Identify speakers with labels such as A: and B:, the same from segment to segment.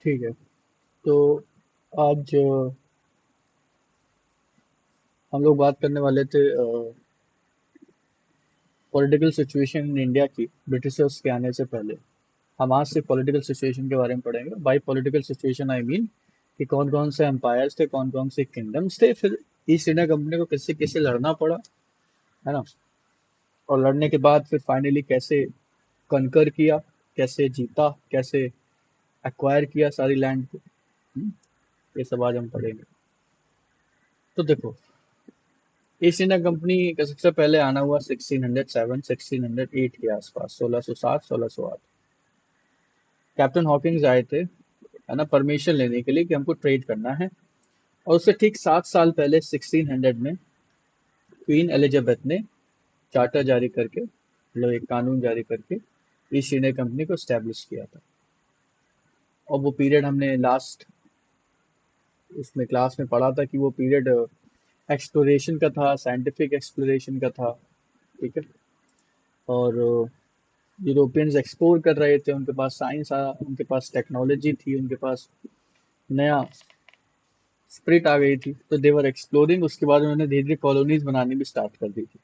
A: ठीक है। तो आज हम लोग बात करने वाले थे पॉलिटिकल सिचुएशन इन इंडिया की ब्रिटिशर्स के आने से पहले। हम आज से पॉलिटिकल सिचुएशन के बारे में पढ़ेंगे। Bye political situation I mean कि कौन कौन से एम्पायर्स थे, कौन कौन से किंगडम्स थे, फिर ईस्ट इंडिया कंपनी को किससे किससे लड़ना पड़ा, है ना। और लड़ने के बाद फिर फाइनली कैसे कनकर किया, कैसे जीता, कैसे एक्वायर किया सारी लैंड को। ये सब आज हम पढ़ेंगे। तो देखो, ईस्ट इंडिया कंपनी का सबसे पहले आना हुआ 1607 1608 के आसपास, 1607 1608। कैप्टन हॉकिंस आए थे, है ना, परमिशन लेने के लिए कि हमको ट्रेड करना है। और उससे ठीक 7 साल पहले 1600 में क्वीन एलिजाबेथ ने चार्टर जारी करके, मतलब एक कानून जारी करके ईस्ट इंडिया कंपनी को स्टैब्लिश किया था। और वो पीरियड हमने लास्ट उसमें क्लास में पढ़ा था कि वो पीरियड एक्सप्लोरेशन का था, साइंटिफिक एक्सप्लोरेशन का था। ठीक है। और यूरोपियंस एक्सप्लोर कर रहे थे, उनके पास साइंस आ, उनके पास टेक्नोलॉजी थी, उनके पास नया स्पिरिट आ गई थी, तो देवर एक्सप्लोरिंग। उसके बाद उन्होंने धीरे धीरे कॉलोनीज बनानी भी स्टार्ट कर दी थी।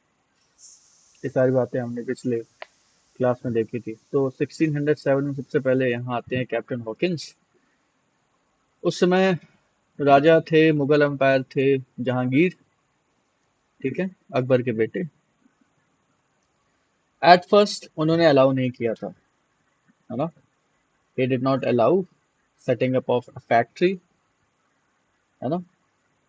A: ये सारी बातें हमने पिछले क्लास में देखी थी। तो 1607 में सबसे पहले यहाँ आते हैं कैप्टन हॉकिंस। उस समय राजा थे, मुगल एम्पायर थे, जहांगीर। ठीक है, अकबर के बेटे। एट फर्स्ट उन्होंने अलाउ नहीं किया था, है ना। he did not allow setting up of a factory, है ना।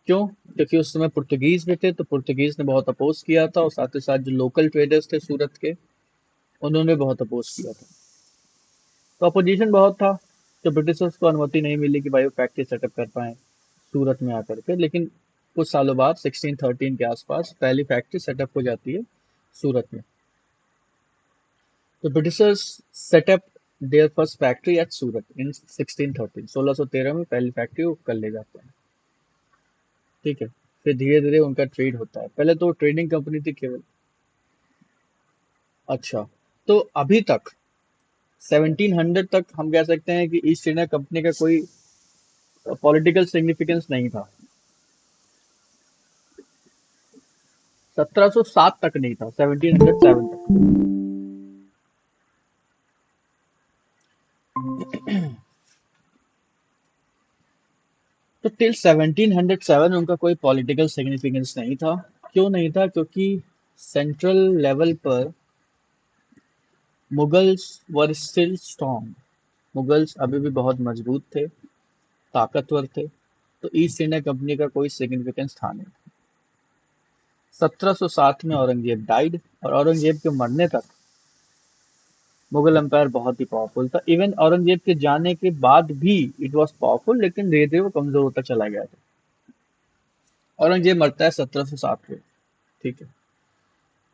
A: क्यों? क्योंकि उस समय पुर्तगीज में थे, तो पुर्तगीज ने बहुत अपोज किया था, और साथ ही साथ जो लोकल ट्रेडर्स थे सूरत के, उन्होंने बहुत अपोज किया था। तो अपोजिशन बहुत था, तो ब्रिटिशर्स को अनुमति नहीं मिली कि भाई वो फैक्ट्री सेटअप कर पाए सूरत में आकर के। लेकिन कुछ सालों बाद 1613 के आसपास पहली फैक्ट्री सेटअप हो जाती है सूरत में। तो britishers set up there first factory at Surat in 1613। 1613 में पहली फैक्ट्री वो कर ले जाते हैं। ठीक है। फिर धीरे धीरे उनका ट्रेड होता है। पहले तो ट्रेडिंग कंपनी थी केवल। अच्छा, तो अभी तक 1700 तक हम कह सकते हैं कि ईस्ट इंडिया कंपनी का कोई पॉलिटिकल सिग्निफिकेंस नहीं था। 1707 तक नहीं था, 1707 तक। तो टिल 1707 उनका कोई पॉलिटिकल सिग्निफिकेंस नहीं था। क्यों नहीं था? क्योंकि सेंट्रल लेवल पर Mughals were still strong. Mughals अभी भी बहुत मजबूत थे, ताकतवर थे। तो ईस्ट इंडिया कंपनी का कोई सिग्निफिकेंस था नहीं। 1707 में औरंगजेब डाइड, और औरंगजेब के मरने तक मुगल एम्पायर बहुत ही पावरफुल था। इवन औरंगजेब के जाने के बाद भी इट वॉज पावरफुल, लेकिन धीरे धीरे वो कमजोर होता चला गया था। औरंगजेब मरता है 1707 में। ठीक है।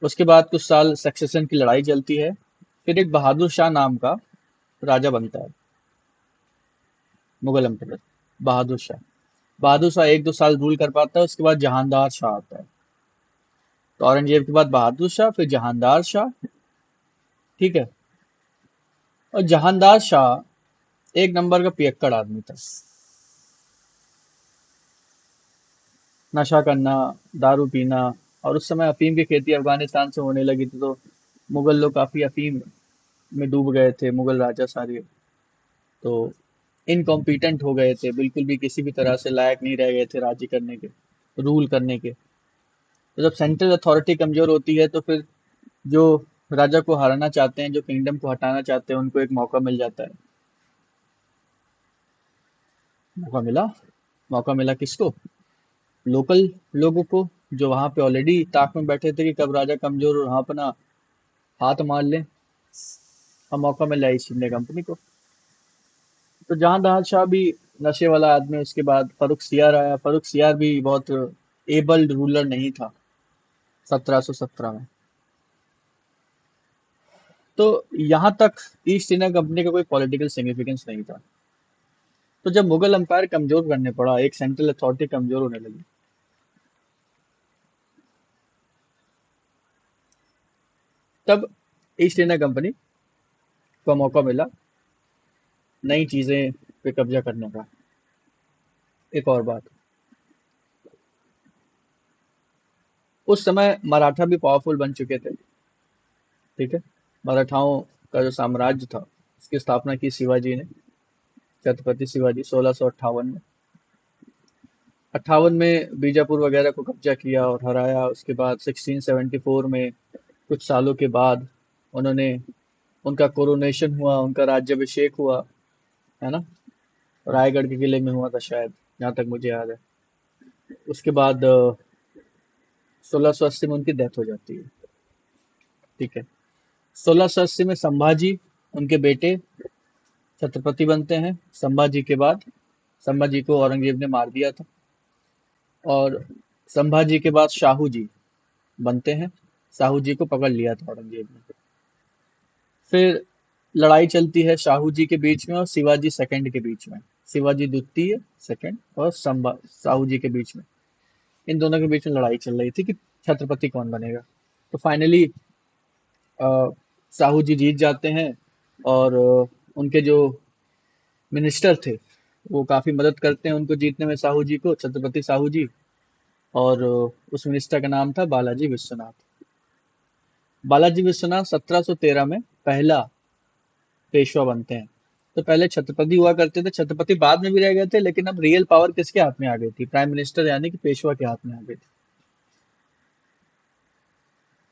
A: उसके बाद कुछ साल सक्सेशन की लड़ाई चलती है। फिर एक बहादुर शाह नाम का राजा बनता है, मुगल एम्पायर। बहादुर शाह। बहादुर शाह 1-2 साल रूल कर पाता है, उसके बाद जहानदार शाह आता है। तो औरंगजेब के बाद बहादुर शाह, फिर जहानदार शाह। ठीक है। और जहानदार शाह एक नंबर का पियक्कड़ आदमी था। नशा करना, दारू पीना, और उस समय अफीम की खेती अफगानिस्तान से होने लगी थी, तो मुगल लोग काफी अफीम में डूब गए थे, मुगल राजा सारे। तो इनकॉम्पिटेंट हो गए थे, बिल्कुल भी किसी भी तरह से लायक नहीं रह गए थे राज्य करने के, रूल करने के। तो जब सेंट्रल अथॉरिटी कमजोर होती है, तो फिर जो राजा को हराना चाहते हैं, जो किंगडम को हटाना चाहते हैं, उनको एक मौका मिल जाता है। मौका मिला। मौका मिला किसको? लोकल लोगों को, जो वहां पे ऑलरेडी ताक में बैठे थे कि कब राजा कमजोर और वहां अपना हाथ मार ले। अब मौका मिला ईस्ट इंडिया कंपनी को। तो जहां शाह भी नशे वाला आदमी। उसके बाद फरुख सियार आया। फरुख सियार भी बहुत एबल्ड रूलर नहीं था 1717 में। तो यहाँ तक ईस्ट इंडिया कंपनी का कोई पॉलिटिकल सिग्निफिकेंस नहीं था। तो जब मुगल एम्पायर कमजोर करने पड़ा, एक सेंट्रल अथॉरिटी कमजोर होने लगी, तब ईस्ट इंडिया कंपनी को मौका मिला नई चीजें पे कब्जा करने का। एक और बात, उस समय मराठा भी पावरफुल बन चुके थे। ठीक है, मराठाओं का जो साम्राज्य था उसकी स्थापना की शिवाजी ने, छत्रपति शिवाजी 1658 में। 58 में बीजापुर वगैरह को कब्जा किया और हराया। उसके बाद 1674 में कुछ सालों के बाद उन्होंने, उनका कोरोनेशन हुआ, उनका राज्याभिषेक हुआ, है ना, रायगढ़ के किले में हुआ था शायद, जहाँ तक मुझे याद है। उसके बाद 1680 में उनकी डेथ हो जाती है। ठीक है, 1680 में संभाजी, उनके बेटे, छत्रपति बनते हैं। संभाजी के बाद, संभाजी को औरंगजेब ने मार दिया था, और संभाजी के बाद शाहू जी बनते हैं। शाहू जी को पकड़ लिया था औरंगजेब ने। फिर लड़ाई चलती है शाहू जी के बीच में और शिवाजी सेकंड के बीच में। शिवाजी द्वितीय सेकंड और संभा शाहू जी के बीच में, इन दोनों के बीच में लड़ाई चल रही थी कि छत्रपति कौन बनेगा। तो फाइनली शाहू जी जीत जाते हैं, और उनके जो मिनिस्टर थे वो काफी मदद करते हैं उनको जीतने में, शाहू जी को, छत्रपति शाहू जी। और उस मिनिस्टर का नाम था बालाजी विश्वनाथ। बालाजी विश्वनाथ 1713 में पहला पेशवा बनते हैं। तो पहले छत्रपति हुआ करते थे, छत्रपति बाद में भी रह गए थे, लेकिन अब रियल पावर किसके हाथ में आ गई थी? प्राइम मिनिस्टर यानी कि पेशवा के हाथ में आ गई थी।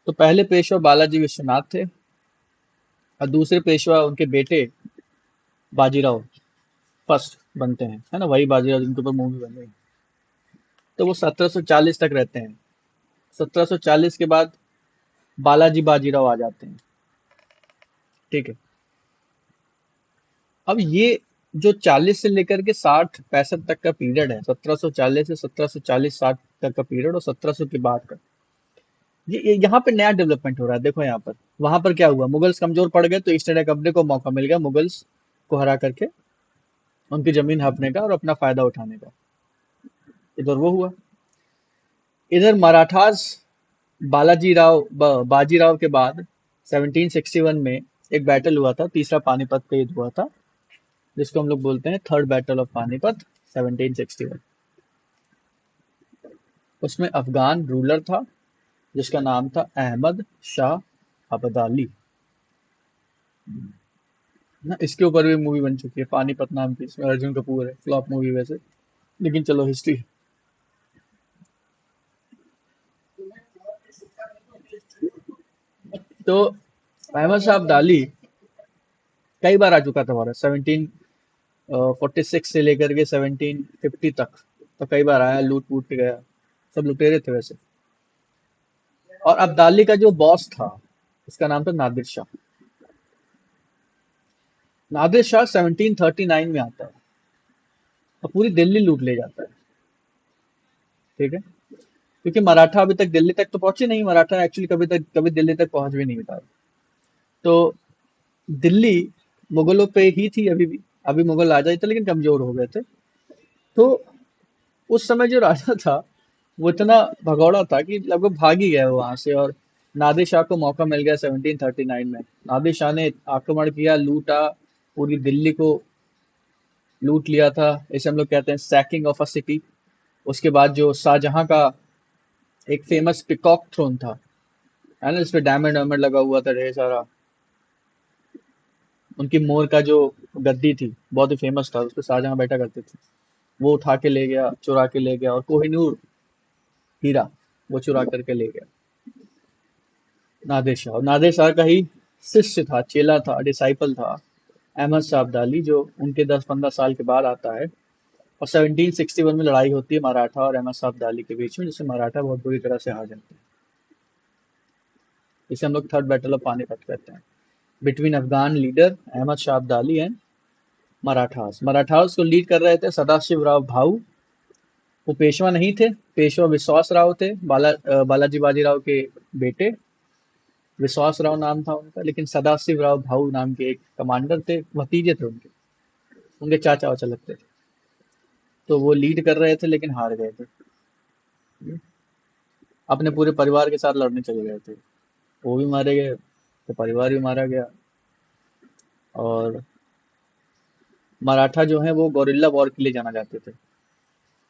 A: तो पहले पेशवा बालाजी विश्वनाथ थे, और दूसरे पेशवा उनके बेटे बाजीराव फर्स्ट बनते हैं, है ना, वही बाजीराव जिनके ऊपर मूवी बन रही है। तो वो 1740 तक रहते हैं। 1740 के बाद बालाजी बाजीराव आ जाते हैं। ठीक है, अब ये जो 40 से लेकर के 60 65 तक का पीरियड है, 1740 से 1740 60 तक का पीरियड, और 1700 के बाद का, ये यहाँ पे नया डेवलपमेंट हो रहा है। देखो यहाँ पर, वहां पर क्या हुआ, मुगल्स कमजोर पड़ गए तो ईस्ट इंडिया कंपनी को मौका मिल गया मुगल्स को हरा करके उनकी जमीन हड़पने का और अपना फायदा उठाने का। इधर वो हुआ। इधर मराठास, बाजीराव के बाद 1761 में एक बैटल हुआ था, तीसरा पानीपत का युद्ध हुआ था, जिसको हम लोग बोलते हैं थर्ड बैटल ऑफ पानीपत, 1761। उसमें अफगान रूलर था जिसका नाम था अहमद शाह अब्दाली ना। इसके ऊपर भी मूवी बन चुकी है पानीपत नाम की, इसमें अर्जुन कपूर है, फ्लॉप मूवी वैसे, लेकिन चलो हिस्ट्री। तो अहमद शाह अब्दाली कई बार आ चुका था भारत, 1746 से लेकर के 1750 तक, तो कई बार आया, लूट वूट के गया। सब लुटेरे थे वैसे। और अब्दाली का जो बॉस था उसका नाम था नादिर शाह। नादिर शाह 1739 में आता है और पूरी दिल्ली लूट ले जाता है। ठीक है, क्योंकि मराठा अभी तक दिल्ली तक तो पहुंचे नहीं, मराठा एक्चुअली कभी दिल्ली तक पहुंच भी नहीं पाए। तो दिल्ली मुगलों पे ही थी अभी भी, अभी मुगल आ जाए थे लेकिन कमजोर हो गए थे। तो उस समय जो राजा था वो इतना भगौड़ा था कि लगभग भाग ही गया वो वहां से, और नादिर शाह को मौका मिल गया 1739 में। नादिर शाह ने आक्रमण किया, लूटा, पूरी दिल्ली को लूट लिया था। इसे हम लोग कहते हैं सैकिंग ऑफ अ सिटी। उसके बाद जो शाहजहां का एक फेमस पिकॉक थ्रोन था, है ना, जिसपे डायमंड वायमंड लगा हुआ था ढेर सारा, उनकी मोर का जो गद्दी थी बहुत ही फेमस था, उस पर शाहजहां बैठा करते थे, वो उठा के ले गया, चुरा के ले गया। और कोहिनूर हीरा वो चुरा करके ले गया नादिर शाह। और नादिर शाह का ही शिष्य था, चेला था, डिसाइपल था अहमद शाह अब्दाली, जो उनके 10-15 साल के बाद आता है। और 1761 में लड़ाई होती है मराठा और अहमद शाह अब्दाली के बीच में, जिससे मराठा बहुत बुरी तरह से हार जाते हैं। इसे हम लोग थर्ड बैटल ऑफ पानीपत कहते हैं, between Afghan leader Ahmad Shah Abdali and Marathas. Marathas को लीड कर रहे थे सदाशिव राव भाऊ। वो पेशवा नहीं थे, पेशवा विश्वास राव थे, बालाजी बाजीराव के बेटे। विश्वास राव नाम था उनका, लेकिन सदाशिव राव भाऊ नाम के एक कमांडर थे, भतीजे थे उनके, उनके चाचा वाचा लगते थे। तो वो लीड कर रहे थे लेकिन हार गए थे, अपने पूरे परिवार के साथ लड़ने चले गए थे। वो भी मारे गए तो परिवार भी मारा गया। और मराठा जो है वो गोरिल्ला वॉर के लिए जाना जाते थे,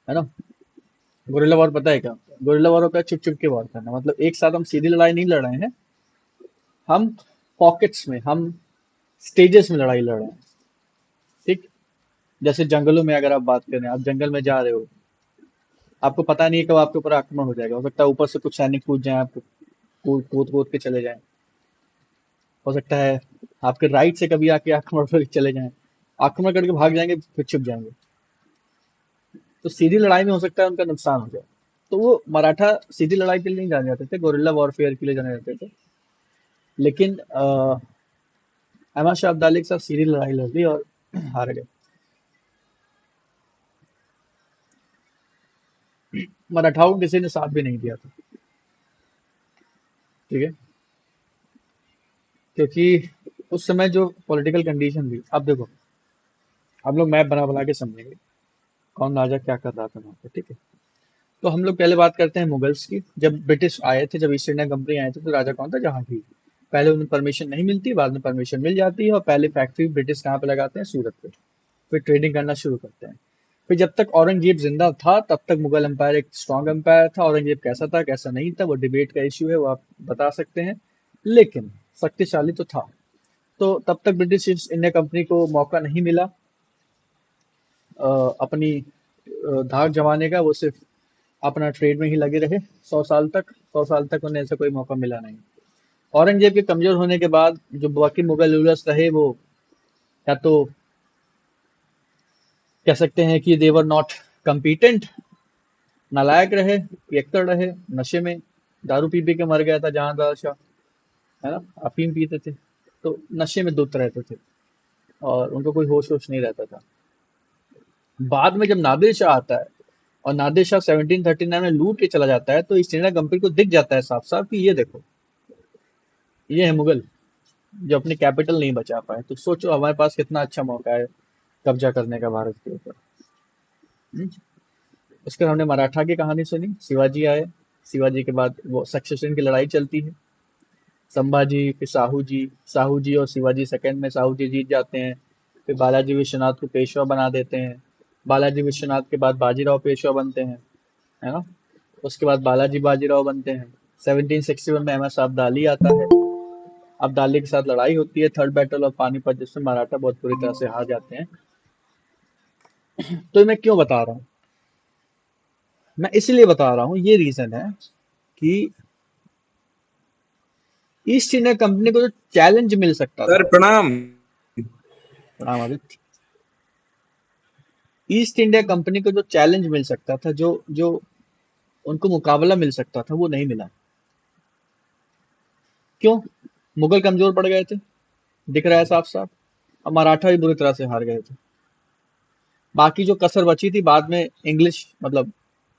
A: है ना। गोरिल्ला वॉर पता है क्या होता है? गोरिल्ला वॉर होता है छुप छुप के वॉर करना, मतलब एक साथ हम सीधी लड़ाई नहीं लड़ रहे हैं, हम पॉकेट्स में, हम स्टेजेस में लड़ाई लड़ रहे हैं। ठीक, जैसे जंगलों में अगर आप बात करें, आप जंगल में जा रहे हो, आपको पता नहीं है कब आपके ऊपर आक्रमण हो जाएगा, हो सकता है ऊपर से कुछ सैनिक कूद जाए, आपको कूद कूद कूद के चले जाएं, हो सकता है आपके राइट से कभी आके आक्रमण करके चले जाएं, आक्रमण करके भाग जाएंगे फिर छुप जाएंगे। तो सीधी लड़ाई में हो सकता है उनका नुकसान हो जाए। तो वो मराठा सीधी लड़ाई के लिए नहीं जाने जाते थे, गोरिल्ला वॉरफेयर के लिए जाने जाते थे। लेकिन अहमद शाह अब्दाली के साथ सीधी लड़ाई लड़ ली और हार गए। मराठाओं को किसी ने साथ भी नहीं दिया था, ठीक है, क्योंकि उस समय जो पॉलिटिकल कंडीशन थी, अब देखो हम लोग मैप बना बना के समझेंगे कौन राजा क्या कर रहा था वहाँ पे, ठीक है। तो हम लोग पहले बात करते हैं मुगल्स की। जब ब्रिटिश आए थे, जब ईस्ट इंडिया कंपनी आए थे, तो राजा कौन था? जहांगीर। पहले उन्हें परमिशन नहीं मिलती, बाद में परमिशन मिल जाती है, और पहले फैक्ट्री ब्रिटिश कहाँ पे लगाते हैं? सूरत पे। फिर ट्रेडिंग करना शुरू करते हैं। फिर जब तक औरंगजेब जिंदा था तब तक मुगल एम्पायर एक स्ट्रांग एम्पायर था। औरंगजेब कैसा था कैसा नहीं था वो डिबेट का इश्यू है, वो आप बता सकते हैं, लेकिन शक्तिशाली तो था। तो तब तक ब्रिटिश ईस्ट इंडिया कंपनी को मौका नहीं मिला अपनी धाक जमाने का। वो सिर्फ अपना ट्रेड में ही लगे रहे 100 साल तक। 100 साल तक उन्हें ऐसा कोई मौका मिला नहीं। औरंगजेब के कमजोर होने के बाद जो बाकी मुगल रूलर्स रहे, वो या तो कह सकते हैं कि देवर नॉट कम्पिटेंट, नालायक रहे, पियक्कड़ रहे, नशे में दारू पी पी के मर गया था जहां शाह, है ना, अफीम पीते थे, तो नशे में धुत रहते थे और उनको कोई होश वोश नहीं रहता था। बाद में जब नादिर शाह आता है और नादिर शाह 1739 में लूट के चला जाता है, तो ईस्ट इंडिया कंपनी को दिख जाता है साफ साफ कि ये देखो, ये है मुगल जो अपनी कैपिटल नहीं बचा पाए। तो सोचो हमारे पास कितना अच्छा मौका है कब्जा करने का भारत के ऊपर। हम्म? उसके बाद हमने मराठा की कहानी सुनी, शिवाजी आए, शिवाजी के बाद वो सक्सेशन की लड़ाई चलती है, संभाजी फिर साहू जी और शिवाजी सेकंड में साहू जी जीत जाते हैं। फिर बालाजी विश्वनाथ को पेशवा बना देते हैं। बालाजी विश्वनाथ के बाद बाजीराव पेशवा बनते हैं, है ना। उसके बाद बालाजी बाजीराव बनते हैं। 1761 में अहमद शाह अब्दाली आता है। अब्दाली के साथ लड़ाई होती है, थर्ड बैटल ऑफ पानीपत, जिसमें मराठा बहुत बुरी तरह से हार जाते हैं। तो मैं क्यों बता रहा हूँ? मैं इसलिए बता रहा हूँ, ये रीजन है कि ईस्ट इंडिया कंपनी को जो चैलेंज मिल सकता
B: सर
A: था।
B: प्रणाम।
A: प्रणाम आदित्य। ईस्ट इंडिया कंपनी को जो चैलेंज मिल सकता था, जो जो उनको मुकाबला मिल सकता था, वो नहीं मिला। क्यों? मुगल कमजोर पड़ गए थे, दिख रहा है साफ साफ, और मराठा भी बुरी तरह से हार गए थे। बाकी जो कसर बची थी, बाद में इंग्लिश मतलब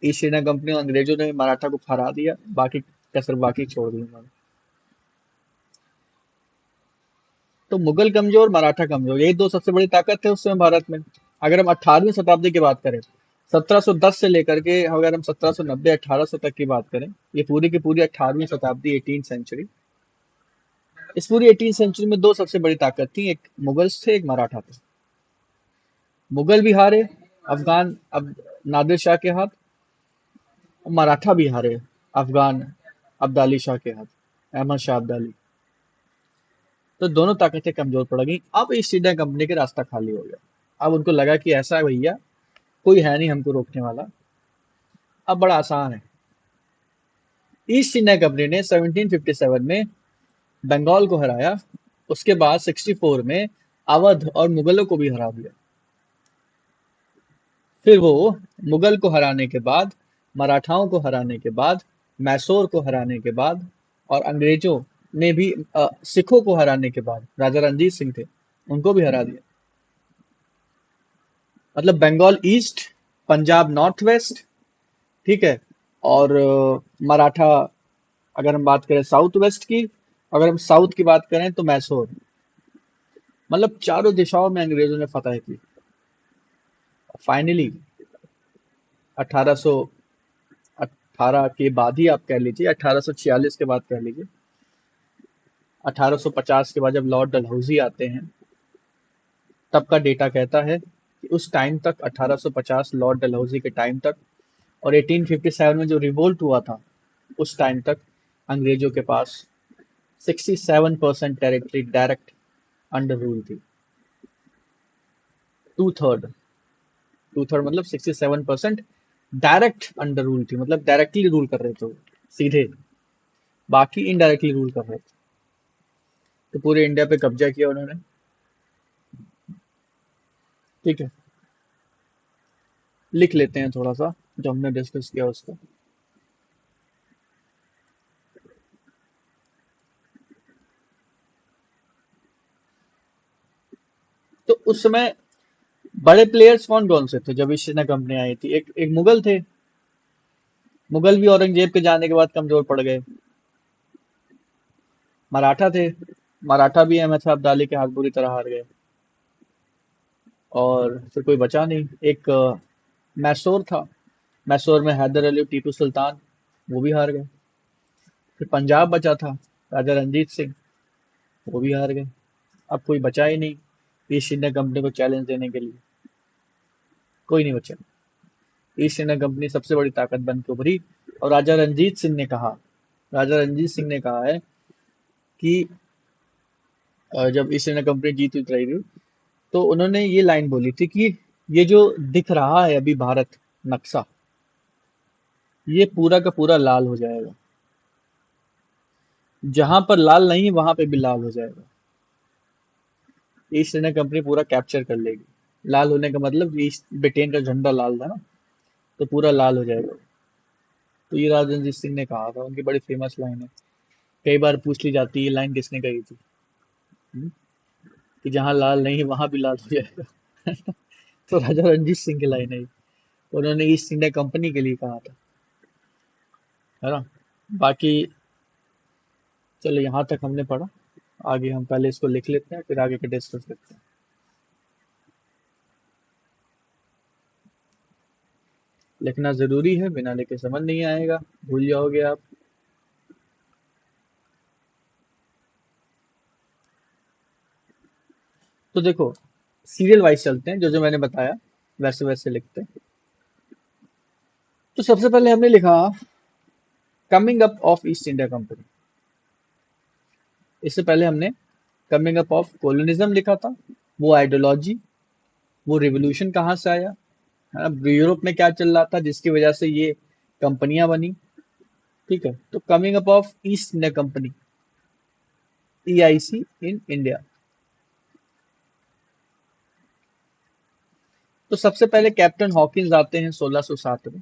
A: ईस्ट इंडिया कंपनी और अंग्रेजों ने मराठा को हरा दिया, बाकी कसर बाकी छोड़ दी उन्होंने। तो मुगल कमजोर, मराठा कमजोर, यही दो सबसे बड़ी ताकत थे उस समय भारत में। अगर हम 18वीं शताब्दी की बात करें, 1710 से लेकर के अगर हम 1790 1800 तक की बात करें, ये पूरी की पूरी 18वीं शताब्दी, 18th सेंचुरी, इस पूरी 18th सेंचुरी में दो सबसे बड़ी ताकत थी, एक मुगल्स थे, एक मराठा थे। मुगल भी हारे अफगान अब नादिर शाह के हाथ, और मराठा भी हारे अफगान अब्दाली शाह के हाथ, अहमद शाह अब्दाली। तो दोनों ताकतें कमजोर पड़ गई। अब ईस्ट इंडिया कंपनी के रास्ता खाली हो गया। अब उनको लगा कि ऐसा है भैया, कोई है नहीं हमको रोकने वाला, अब बड़ा आसान है। ईस्ट इंडिया कंपनी ने 1757 में बंगाल को हराया। उसके बाद 64 में अवध और मुगलों को भी हरा दिया। फिर वो मुगल को हराने के बाद, मराठाओं को हराने के बाद, मैसूर को हराने के बाद, और अंग्रेजों ने भी सिखों को हराने के बाद, राजा रणजीत सिंह थे, उनको भी हरा दिया। मतलब Bengal east, Punjab north west, ठीक है, और मराठा, अगर हम बात करें साउथ वेस्ट की, अगर हम साउथ की बात करें तो मैसूर। मतलब चारों दिशाओं में अंग्रेजों ने फतह की। फाइनली 1818 के बाद ही आप कह लीजिए, 1846 के बाद कह लीजिए, 1850 के बाद जब लॉर्ड डलहौजी आते हैं, तब का डेटा कहता है कि उस टाइम तक 1850 लॉर्ड डलहौजी के टाइम तक और 1857 में जो रिवोल्ट हुआ था उस टाइम तक अंग्रेजों के पास 67% टेरिटरी डायरेक्ट अंडर रूल थी। टू थर्ड टू थर्ड मतलब 67% डायरेक्ट अंडर रूल थी, मतलब डायरेक्टली रूल कर रहे थे वो, सीधे। बाकी इनडायरेक्टली रूल कर रहे थे। तो पूरे इंडिया पे कब्जा किया उन्होंने। ठीक है, लिख लेते हैं थोड़ा सा जो हमने डिस्कस किया उसका। तो उस समय बड़े प्लेयर्स कौन कौन से थे जब ईस्ट इंडिया कंपनी आई थी? एक एक मुगल थे। मुगल भी औरंगजेब के जाने के बाद कमजोर पड़ गए। मराठा थे। मराठा भी अहमद शाह अब्दाली के हाथ बुरी तरह हार गए। और फिर कोई बचा नहीं। एक मैसूर था। मैसूर में हैदर अली और टीपू सुल्तान, वो भी हार गए। फिर पंजाब बचा था, राजा रंजीत सिंह, वो भी हार गए। अब कोई बचा ही नहीं ईस्ट इंडिया कंपनी को चैलेंज देने के लिए। कोई नहीं बचा। ईस्ट इंडिया कंपनी सबसे बड़ी ताकत बन के उभरी। और राजा रंजीत सिंह ने कहा है कि जब ईस्ट इंडिया कंपनी जीत उत रही थी तो उन्होंने ये लाइन बोली थी कि ये जो दिख रहा है अभी भारत नक्शा, ये पूरा का पूरा लाल हो जाएगा। जहां पर लाल नहीं वहां पे भी लाल हो जाएगा। ईस्ट इंडिया कंपनी पूरा कैप्चर कर लेगी। लाल होने का मतलब ईस्ट ब्रिटेन का झंडा लाल था ना, तो पूरा लाल हो जाएगा। तो ये राजा रंजीत सिंह ने कहा था, उनकी बड़ी फेमस लाइन है। कई बार पूछ ली जाती है ये लाइन किसने कही थी। हम्म? कि जहां लाल नहीं वहां भी लाल हो जाएगा। तो राजा रंजीत सिंह की लाइन है ये। उन्होंने ईस्ट इंडिया कंपनी के लिए कहा था, है ना। बाकी चलो यहाँ तक हमने पढ़ा। आगे हम पहले इसको लिख लेते हैं फिर आगे के डिस्कस करते हैं। लिखना जरूरी है, बिना लिखे समझ नहीं आएगा, भूल जाओगे आप। तो देखो, सीरियल वाइज चलते हैं, जो जो मैंने बताया वैसे वैसे लिखते हैं। तो सबसे पहले हमने लिखा coming up of east India company. इससे पहले हमने कमिंग अप ऑफ कोलोनिज्म लिखा था, वो आइडियोलॉजी, वो रिवोल्यूशन कहाँ से आया, है ना, यूरोप में क्या चल रहा था जिसकी वजह से ये कंपनियां बनी। ठीक है, तो coming up of east India company, EIC in India. तो सबसे पहले कैप्टन हॉकिंस आते हैं 1607 में,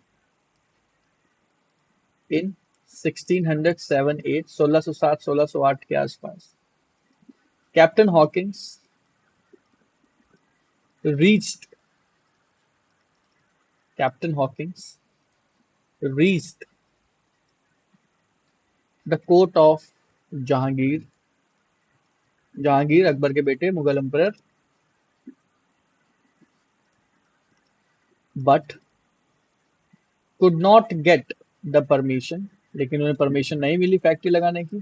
A: इन 1607-8, 1607-1608 के आसपास। Captain Hawkins reached captain Hawkins reached the court of Jahangir. Jahangir Akbar के बेटे, Mughal emperor. But could not get the permission, लेकिन उन्हें परमिशन नहीं मिली फैक्ट्री लगाने की।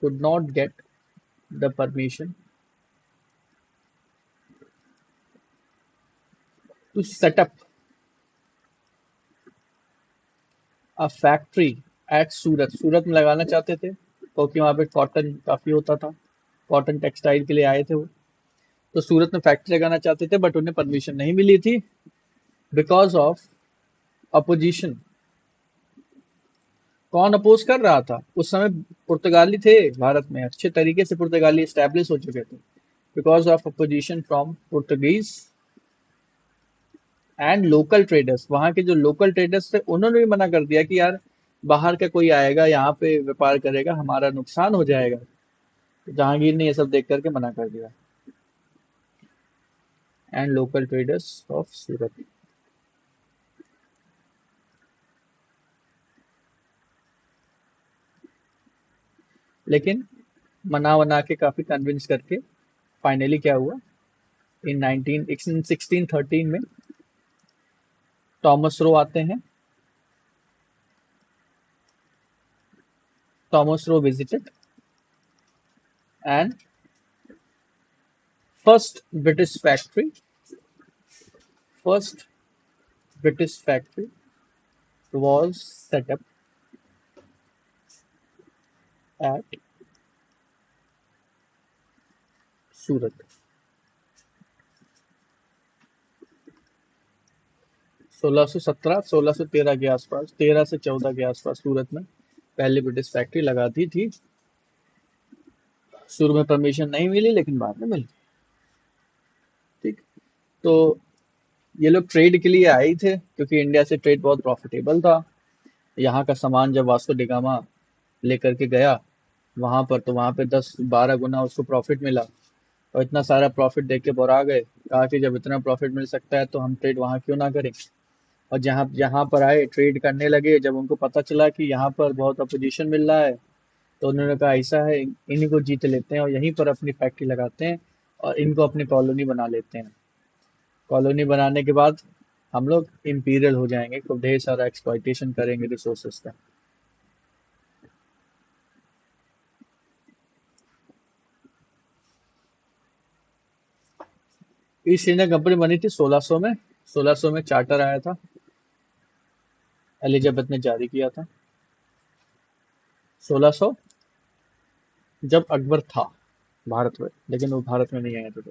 A: Could not get the permission to set up a factory at Surat. Surat में लगाना चाहते थे क्योंकि वहां पे कॉटन काफी होता था। कॉटन टेक्सटाइल के लिए आए थे वो। तो सूरत में फैक्ट्री लगाना चाहते थे बट उन्हें परमिशन नहीं मिली थी बिकॉज ऑफ अपोजिशन। कौन अपोज कर रहा था उस समय? पुर्तगाली थे भारत में, अच्छे तरीके से पुर्तगाली स्टैब्लिश हो चुके थे। Because of opposition from Portuguese and local traders. वहां के जो लोकल ट्रेडर्स थे उन्होंने भी मना कर दिया कि यार बाहर का कोई आएगा यहाँ पे व्यापार करेगा, हमारा नुकसान हो जाएगा। तो जहांगीर ने ये सब देख करके मना कर दिया। एंड लोकल ट्रेडर्स ऑफ सूरत। लेकिन मना वना के काफी कन्विंस करके फाइनली क्या हुआ, इन 1613 में थॉमस रो आते हैं। Thomas Roe visited and First British factory, first British factory was set up at सूरत। 1617 1613 के आसपास, 13 से 14 के आसपास सूरत में पहली ब्रिटिश फैक्ट्री लगा दी थी। शुरू में परमिशन नहीं मिली, लेकिन बाद में मिली। ठीक। तो ये लोग ट्रेड के लिए आए थे, क्योंकि इंडिया से ट्रेड बहुत प्रॉफिटेबल था। यहाँ का सामान जब वास्को डिगामा लेकर के गया वहां पर, तो वहां पे 10-12 गुना उसको प्रॉफिट मिला, और इतना सारा प्रॉफिट देख के बोरा गए। कहा कि जब इतना प्रॉफिट मिल सकता है तो हम ट्रेड वहां क्यों ना करें। और जहाँ यहाँ पर आए, ट्रेड करने लगे। जब उनको पता चला कि यहाँ पर बहुत अपोजिशन मिल रहा है, तो उन्होंने कहा ऐसा है, इन्हीं को जीत लेते हैं और यहीं पर अपनी फैक्ट्री लगाते हैं और इनको अपनी कॉलोनी बना लेते हैं। कॉलोनी बनाने के बाद हम लोग इंपीरियल हो जाएंगे, खूब ढेर सारा एक्सप्लॉइटेशन करेंगे रिसोर्सेज का। ईस्ट इंडिया कंपनी बनी थी 1600 में। 1600 में चार्टर आया था, एलिजाबेथ ने जारी किया था। 1600 जब अकबर था भारत में, लेकिन वो भारत में नहीं आए थे। तो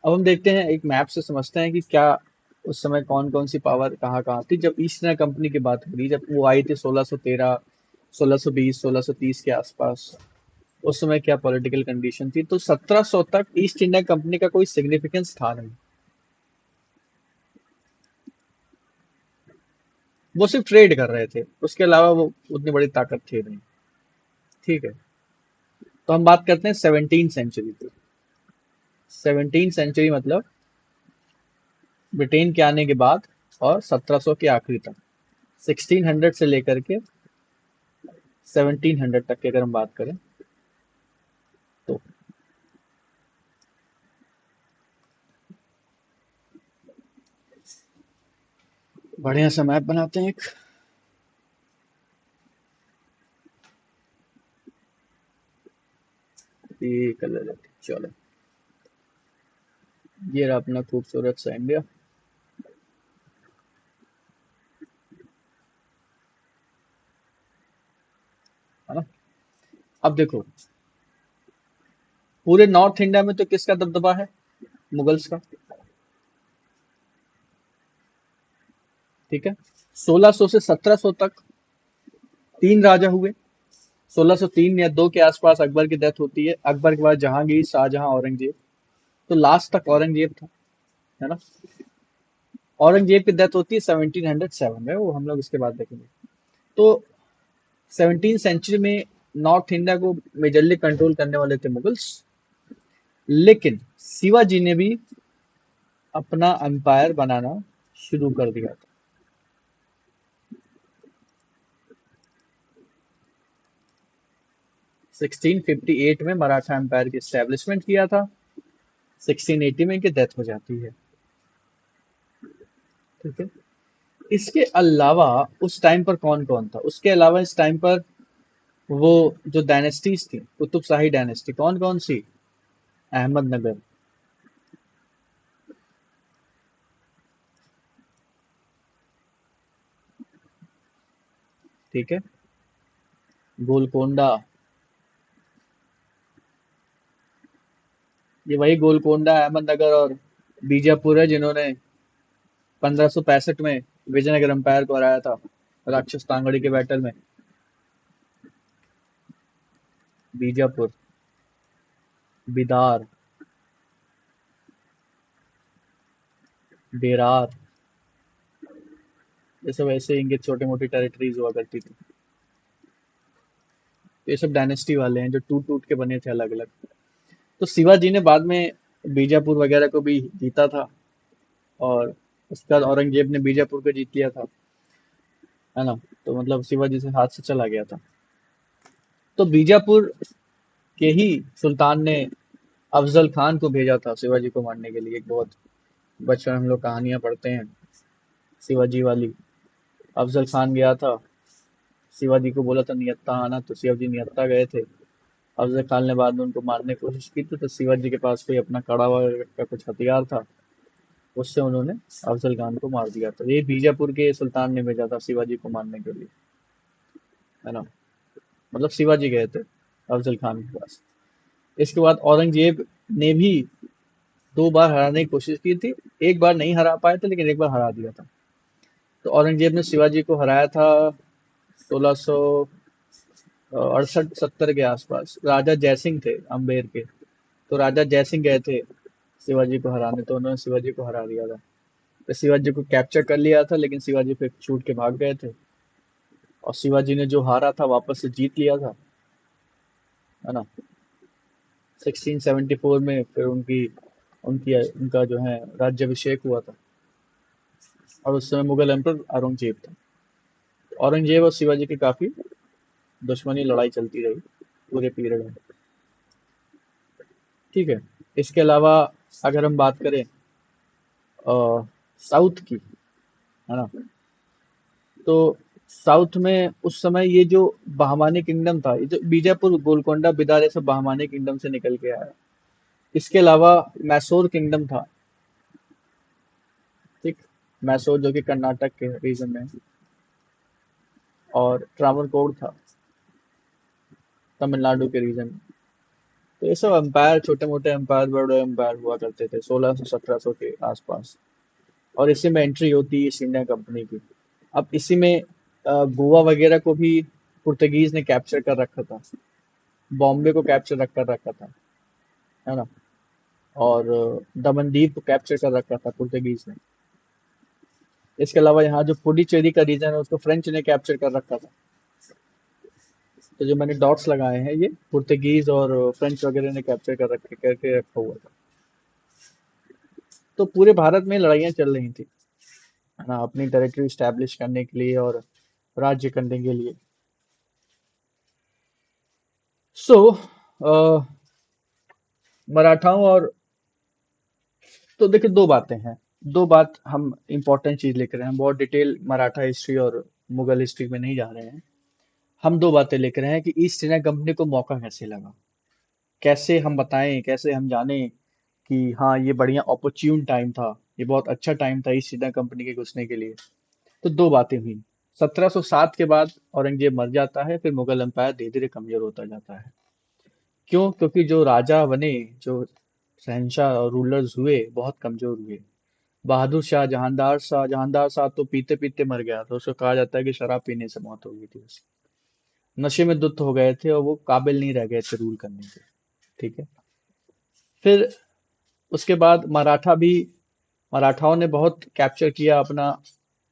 A: अब हम देखते हैं, एक मैप से समझते हैं कि क्या उस समय कौन कौन सी पावर कहाँ कहाँ थी। जब ईस्ट इंडिया कंपनी की बात करी, जब वो आई थी 1613 1620 1630 के आसपास, उस समय क्या पॉलिटिकल कंडीशन थी। तो 1700 तक ईस्ट इंडिया कंपनी का कोई सिग्निफिकेंस था नहीं। वो सिर्फ ट्रेड कर रहे थे, उसके अलावा वो उतनी बड़ी ताकत थी नहीं। ठीक है। तो हम बात करते हैं 17th सेंचुरी की। 17th सेंचुरी मतलब ब्रिटेन के आने के बाद और 1700 के आखिरी तक, 1600 से लेकर के 1700 तक की अगर हम बात करें तो बढ़िया सा मैप बनाते हैं एक। ये कर लेते हैं। चलो, ये रहा अपना खूबसूरत सा इंडिया, है ना। अब देखो, पूरे नॉर्थ इंडिया में तो किसका दबदबा है? मुगल्स का। ठीक है। 1600 से 1700 तक 3 राजा हुए। 1603 या 2 के आसपास अकबर की डेथ होती है। अकबर के बाद जहांगीर, शाहजहां, औरंगजेब। तो लास्ट तक औरंगजेब था, है ना। औरंगजेब की डेथ होती है 1707 में, वो हम लोग इसके बाद देखेंगे। तो 17th सेंचुरी में नॉर्थ इंडिया को मेजरली कंट्रोल करने वाले थे मुगल्स, लेकिन शिवाजी ने भी अपना एम्पायर बनाना शुरू कर दिया था। 1658 में मराठा एम्पायर की स्टैब्लिशमेंट किया था। 1680 में इनकी डेथ हो जाती है। ठीक है। इसके अलावा उस टाइम पर कौन कौन था? उसके अलावा इस टाइम पर वो जो डायनेस्टीज थी, कुतुबशाही डायनेस्टी, कौन कौन सी? अहमदनगर, ठीक है, गोलकोंडा, ये वही गोलकोंडा, अहमदनगर और बीजापुर है जिन्होंने 1565 में विजयनगर एम्पायर को हराया था राक्षस तांगड़ी के बैटल में। बीजापुर, बिदार, बेरार, ये सब ऐसे इनके छोटे मोटी टेरिटरीज हुआ करती थी। तो ये सब डायनेस्टी वाले हैं जो टूट टूट के बने थे अलग अलग। तो शिवाजी ने बाद में बीजापुर वगैरह को भी जीता था, और उसके बाद औरंगजेब ने बीजापुर को जीत लिया था, है ना। तो मतलब शिवाजी से हाथ से चला गया था। तो बीजापुर के ही सुल्तान ने अफजल खान को भेजा था शिवाजी को मारने के लिए। एक बहुत बचपन हम लोग कहानियां पढ़ते हैं शिवाजी वाली। अफजल खान गया था, शिवाजी को बोला था नियत्ता आना, तो शिवाजी नियत्ता गए थे। अफजल खान ने बाद में उनको मारने की कोशिश की थी, तो शिवाजी के पास कोई अपना कड़ा वगैरह का कुछ हथियार था, उससे उन्होंने अफजल खान को मार दिया था। ये बीजापुर के सुल्तान ने भेजा था शिवाजी को मारने के लिए, है ना। मतलब शिवाजी गए थे अफजल खान के पास। इसके बाद औरंगजेब ने भी 2 बार हराने की कोशिश की थी। एक बार नहीं हरा पाए थे, लेकिन एक बार हरा दिया था। तो औरंगजेब ने शिवाजी को हराया था 1668-70 के आसपास। राजा जयसिंह थे अम्बेर के, तो राजा जयसिंह गए थे शिवाजी को हराने, तो उन्होंने शिवाजी को हरा दिया था। तो शिवाजी को कैप्चर कर लिया था, लेकिन शिवाजी फिर छूट के भाग गए थे, और शिवाजी ने जो हारा था वापस से जीत लिया था, है ना। 1674 में फिर उनकी उनकी उनका जो है राज्याभिषेक हुआ था, और उस समय मुगल एम्पर औरंगजेब था। औरंगजेब और शिवाजी की काफी दुश्मनी लड़ाई चलती रही पूरे पीरियड में। ठीक है। इसके अलावा अगर हम बात करें साउथ की, है ना, तो साउथ में उस समय ये जो बहमानी किंगडम था, ये जो बीजापुर गोलकोंडा बिदार, ये सब बहमानी किंगडम से निकल के आया। इसके अलावा मैसूर किंगडम था, ठीक, मैसूर जो कि कर्नाटक के रीजन में है, और ट्रावणकोर था तमिलनाडु के रीजन में। तो ये सब एम्पायर, छोटे मोटे एम्पायर, बड़े एम्पायर हुआ करते थे 1600-1700 के आसपास। और इसी में एंट्री होती है ईस्ट इंडिया कंपनी की। अब इसी में गोवा वगैरह को भी पुर्तगीज ने कैप्चर कर रखा था, बॉम्बे को कैप्चर कर रखा था, है ना, और दमनदीप को कैप्चर कर रखा था पुर्तगीज ने। इसके अलावा यहाँ जो पुडुचेरी का रीजन है उसको फ्रेंच ने कैप्चर कर रखा था। तो जो मैंने डॉट्स लगाए हैं ये पुर्तगीज और फ्रेंच वगैरह ने कैप्चर करके रखा हुआ था। तो पूरे भारत में लड़ाइयाँ चल रही थी, है ना, अपनी टेरिटरी स्टैब्लिश करने के लिए और राज्य करने के लिए। सो मराठाओं और, तो देखिए दो बातें हैं, दो बात हम इंपॉर्टेंट चीज लेकर हैं। हम बहुत डिटेल मराठा हिस्ट्री और मुगल हिस्ट्री में नहीं जा रहे हैं। हम दो बातें लेकर हैं कि ईस्ट इंडिया कंपनी को मौका कैसे लगा, कैसे हम बताएं, कैसे हम जाने कि हाँ ये बढ़िया अपॉर्चुन टाइम था, ये बहुत अच्छा टाइम था ईस्ट इंडिया कंपनी के घुसने के लिए। तो दो बातें हुई। 1707 के बाद औरंगजेब मर जाता है, फिर मुगल एम्पायर धीरे धीरे कमजोर होता जाता है। क्यों? क्योंकि जो राजा बने, जो शहंशाह और रूलर्स हुए, बहुत कमजोर हुए। बहादुर शाह, जहानदार शाह तो पीते पीते मर गया था। उसको कहा जाता है कि शराब पीने से मौत हो गई थी उसकी। नशे में धुत हो गए थे और वो काबिल नहीं रह गए थे रूल करने के। ठीक है। फिर उसके बाद मराठाओं ने बहुत कैप्चर किया अपना,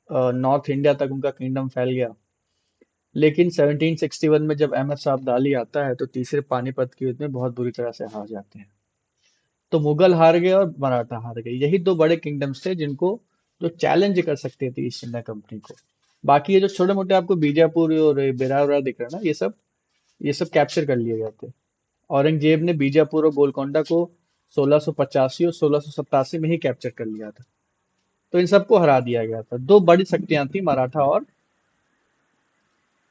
A: नॉर्थ इंडिया तक उनका किंगडम फैल गया। लेकिन 1761 में जब अहमद शाह अब्दाली आता है, तो तीसरे पानीपत की युद्ध में बहुत बुरी तरह से हार जाते हैं। तो मुगल हार गए और मराठा हार गए। यही दो बड़े किंगडम्स थे जिनको, जो चैलेंज कर सकते थे ईस्ट इंडिया कंपनी को। बाकी ये जो छोटे मोटे आपको बीजापुर और ये बेरार वेरार दिख रहा है ना, ये सब कैप्चर कर लिए गए थे। औरंगजेब ने बीजापुर और गोलकोंडा को 1685 और 1687 में ही कैप्चर कर लिया था। तो इन सबको हरा दिया गया था। दो बड़ी शक्तियां थी, मराठा और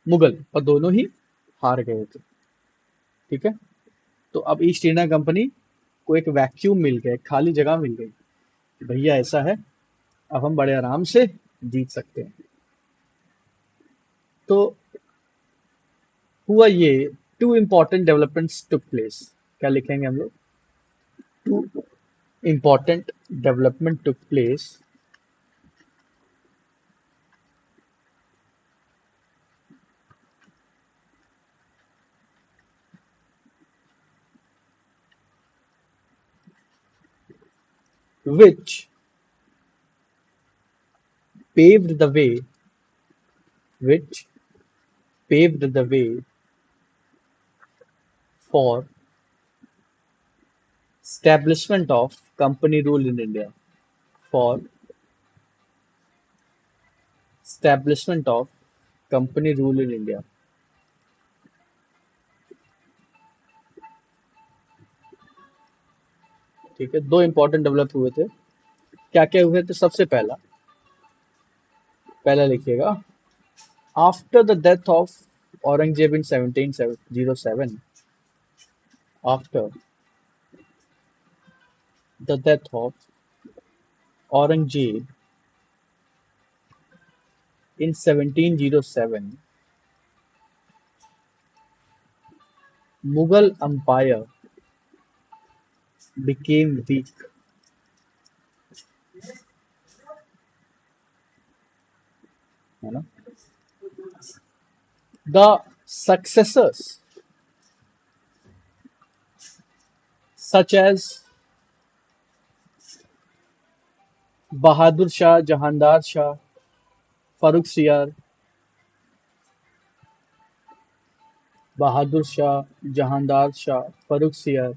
A: मुगल, और दोनों ही हार गए थे। ठीक है। तो अब ईस्ट इंडिया कंपनी को एक वैक्यूम मिल गया, एक खाली जगह मिल गई कि भैया ऐसा है, अब हम बड़े आराम से जीत सकते हैं। तो हुआ ये, two important developments took place. क्या लिखेंगे हम लोग? Two important development took place which paved the way which paved the way for establishment of company rule in India, for establishment of company rule in India। ठीक है। दो important develop हुए थे। क्या क्या हुए थे? सबसे पहला, पहला लिखिएगा, after the death of Aurangzeb in 1707, after the death of Aurangzeb in 1707, Mughal Empire became weak. है ना? The successors such as Bahadur Shah, Jahandar Shah, Farooq Siyar, Bahadur Shah, Jahandar Shah, Farooq Siyar,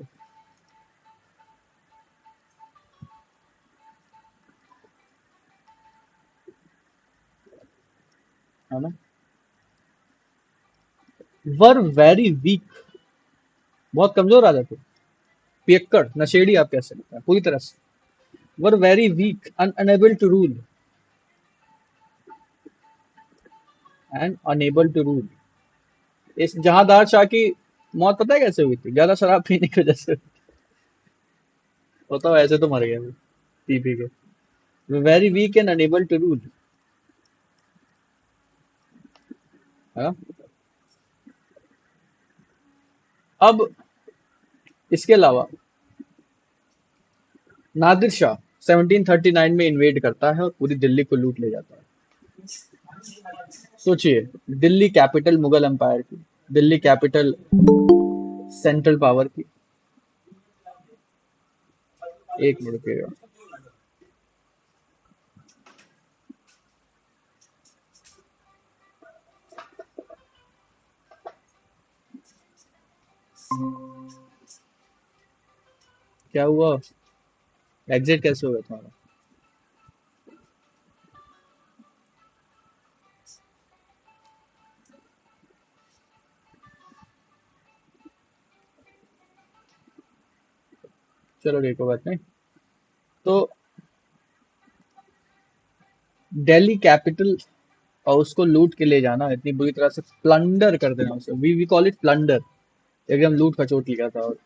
A: है ना? Were very weak, बहुत कमजोर राजा थे, पियक्कड़, नशेड़ी आप कह सकते हैं पूरी तरह से. Were very weak and unable to rule and unable to rule. इस जहांदार शाह की मौत पता है कैसे हुई थी? ज्यादा शराब पीने की वजह से. बताओ, ऐसे तो मर गए वो, P P K. Very weak and unable to rule, है ना? अब इसके अलावा नादिर शाह 1739 में इन्वेड करता है और पूरी दिल्ली को लूट ले जाता है. सोचिए, दिल्ली कैपिटल मुगल एम्पायर की, दिल्ली कैपिटल सेंट्रल पावर की. एक मिनट रुकिएगा. क्या हुआ? एग्जिट कैसे हुआ तुम्हारा? चलो देखो, बात नहीं. तो दिल्ली कैपिटल और उसको लूट के ले जाना, इतनी बुरी तरह से प्लंडर कर देना उसे, वी कॉल इट प्लंडर. एकदम लूट खचोट लिया था. और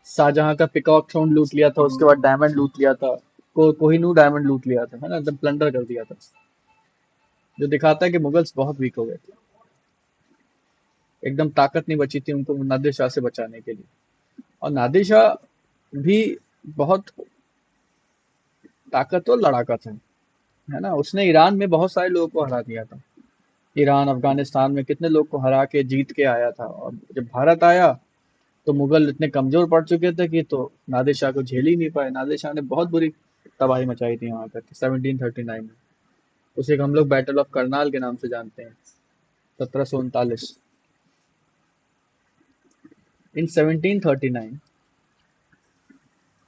A: शाहजहां का पिकॉक थ्रोन लूट लिया था, उसके बाद डायमंड लूट लिया था, कोहिनूर डायमंड लूट लिया था, है ना? एकदम प्लंडर कर दिया था, जो दिखाता है कि मुगल्स बहुत वीक हो गए थे. एकदम ताकत नहीं बची थी उनको नादिर शाह से बचाने के लिए. और नादिर शाह भी बहुत ताकतवर लड़ाका था, है ना? उसने ईरान में बहुत सारे लोगों को हरा दिया था. ईरान, अफगानिस्तान में कितने लोग को हरा के जीत के आया था. और जब भारत आया तो मुगल इतने कमजोर पड़ चुके थे कि तो नादिर शाह को झेल ही नहीं पाए. नादिर शाह ने बहुत बुरी तबाही मचाई थी वहां पर 1739 में. उसे हम लोग बैटल ऑफ करनाल के नाम से जानते हैं, 1739. इन 1739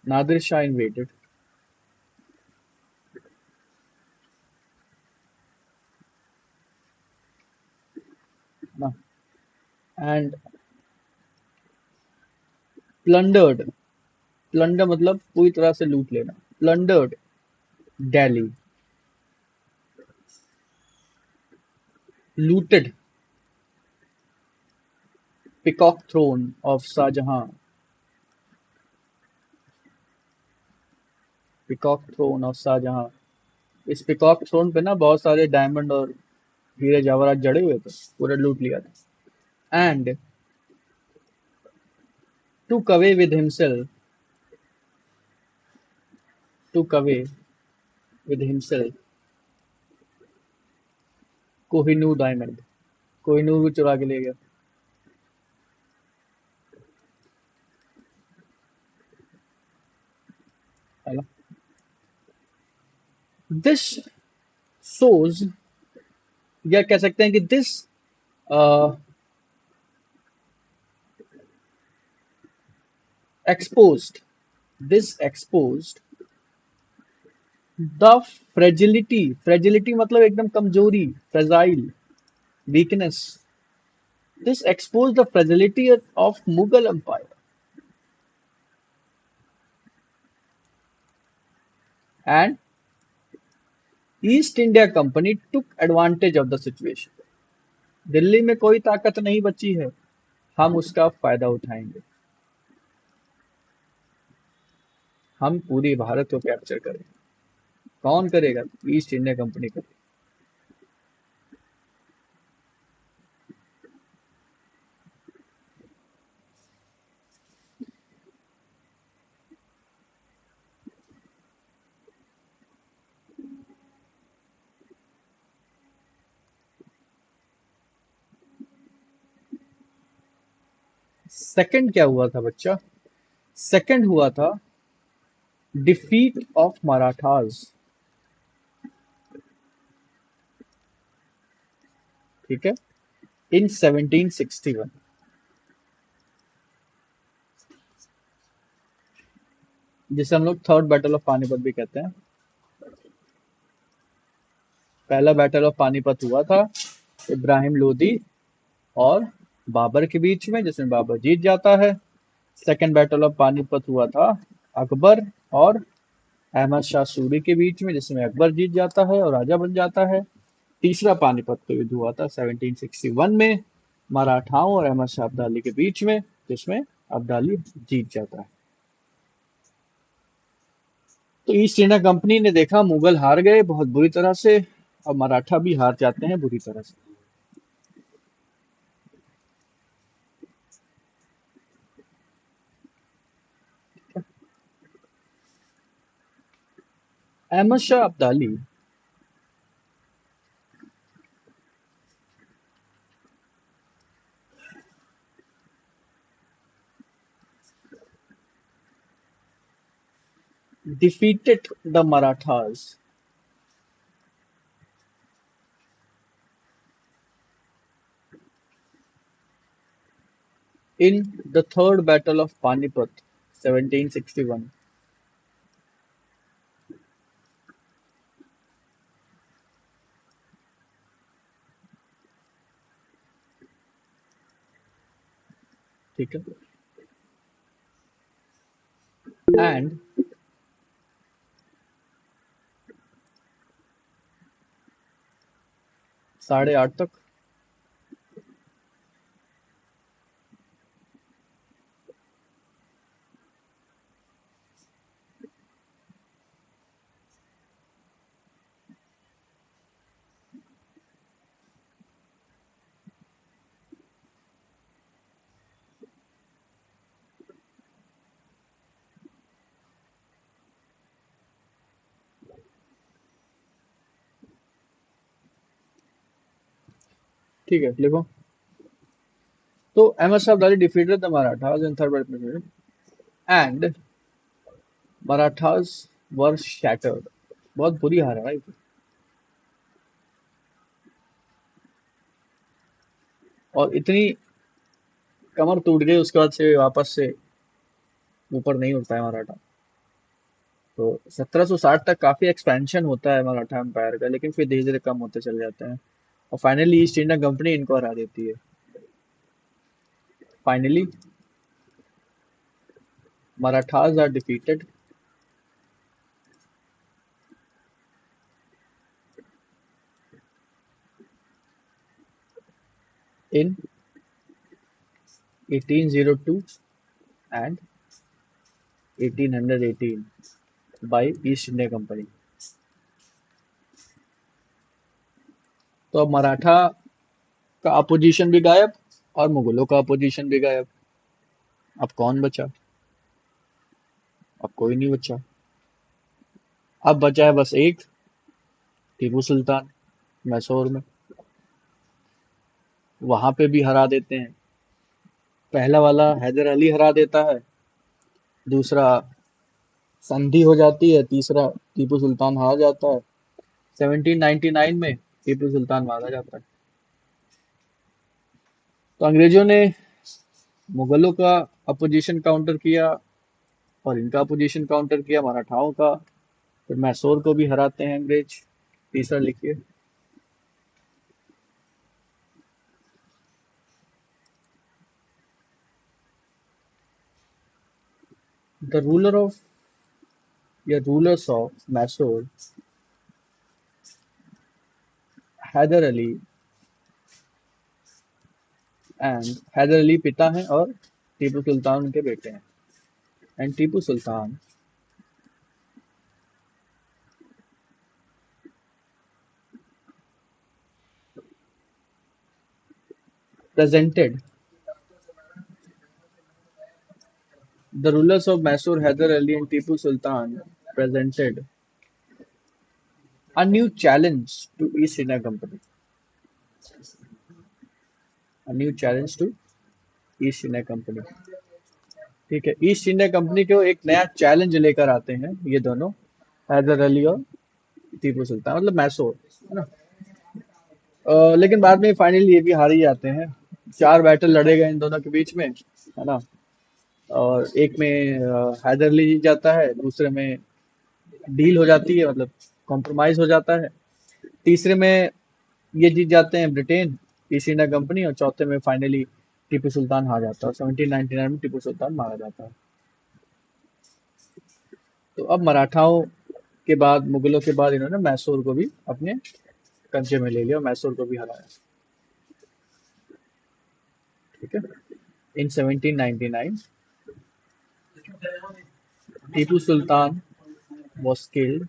A: नादिर शाह इन्वेडेड, ना, एंड प्लंडर्ड. प्लंडर मतलब पूरी तरह से लूट लेना. Plundered Delhi, looted peacock throne of Shahjahan, peacock throne of Shahjahan. इस पिकॉक थ्रोन पे ना बहुत सारे डायमंड और हीरे जवाहरात जड़े हुए थे, पूरा लूट लिया था. And took away with himself, took away with himself Kohinoor diamond. Kohinoor को चुरा के ले गया, है ना? दिस shows, या कह सकते हैं कि this exposed, this exposed the fragility. Fragility मतलब एकदम कमजोरी, fragile, weakness. This expose the fragility of Mughal empire and East India Company took advantage of the situation. Delhi में कोई ताकत नहीं बची है, हम उसका फायदा उठाएंगे. हम पूरी भारत को कैप्चर करें। कौन करेगा? ईस्ट इंडिया कंपनी करेगी। सेकंड क्या हुआ था बच्चा? सेकंड हुआ था डिफीट ऑफ मराठास। ठीक है, इन 1761, जिसे हम लोग थर्ड बैटल ऑफ पानीपत भी कहते हैं। पहला बैटल ऑफ पानीपत हुआ था इब्राहिम लोदी और बाबर के बीच में, जिसमें बाबर जीत जाता है। सेकंड बैटल ऑफ पानीपत हुआ था अकबर और अहमद शाह सूरी के बीच में, जिसमें अकबर जीत जाता है और राजा बन जाता है। तीसरा पानीपत का युद्ध हुआ था 1761 में मराठाओं और अहमद शाह अब्दाली के बीच में, जिसमें अब्दाली जीत जाता है। तो ईस्ट इंडिया कंपनी ने देखा मुगल हार गए बहुत बुरी तरह से, और मराठा भी हार जाते हैं बुरी तरह से। Ahmad Shah Abdali defeated the Marathas in the Third Battle of Panipat, 1761. ठीक है, and 8:30 तक ठीक है, लिखो। तो Ahmad Shah Abdali defeated the Marathas in third battle and Marathas were shattered. बहुत बुरी हार है भाई। और इतनी कमर टूट गई उसके बाद से वापस से ऊपर नहीं उठता है मराठा। तो 1760 तक काफी एक्सपेंशन होता है मराठा एम्पायर का, लेकिन फिर धीरे धीरे कम होते चले जाते हैं और फाइनली ईस्ट इंडिया कंपनी इनको हरा देती है। Finally Marathas are defeated in 1802 and 1818 by East India Company. तो अब मराठा का अपोजिशन भी गायब और मुगलों का अपोजिशन भी गायब। अब कौन बचा? अब कोई नहीं बचा। अब बचा है बस एक, टीपू सुल्तान, मैसूर में। वहां पे भी हरा देते हैं। पहला वाला हैदर अली हरा देता है, दूसरा संधि हो जाती है, तीसरा टीपू सुल्तान हार जाता है। 1799 में टीपू सुल्तान मारा जाता है। तो अंग्रेजों ने मुगलों का अपोजिशन काउंटर किया और इनका अपोजिशन काउंटर किया मराठाओं का। फिर मैसूर को भी हराते हैं अंग्रेज। तीसरा लिखिए। द रूलर ऑफ या rulers of Mysore, Hyder Ali and Hyder Ali पिता हैं और टीपू सुल्तान उनके बेटे हैं। And Tipu Sultan presented the rulers of Mysore, Hyder Ali and Tipu Sultan presented a new challenge to East India Company. A new challenge to east India company. ठीक है, east India company को एक नया चैलेंज लेकर आते हैं ये दोनों, हैदर अली और टीपू सुल्तान, मतलब मैसूर, है ना। लेकिन बाद में फाइनली ये भी हार ही जाते हैं। 4 बैटल लड़े गए इन दोनों के बीच में, है ना। और एक में हैदर अली जीत जाता है, दूसरे में डील हो जाती है, मतलब कॉम्प्रोमाइज हो जाता है। तीसरे में ये जीत जाते हैं ब्रिटेन, ईस्ट इंडिया कंपनी, और चौथे में फाइनली टीपू सुल्तान हार जाता है। 1799 में टीपू सुल्तान मारा जाता है। तो अब मराठाओं के बाद, मुगलों के बाद, इन्होंने मैसूर को भी अपने कब्जे में ले लिया और मैसूर को भी हराया। ठीक है, इन 1799 Tipu Sultan was killed.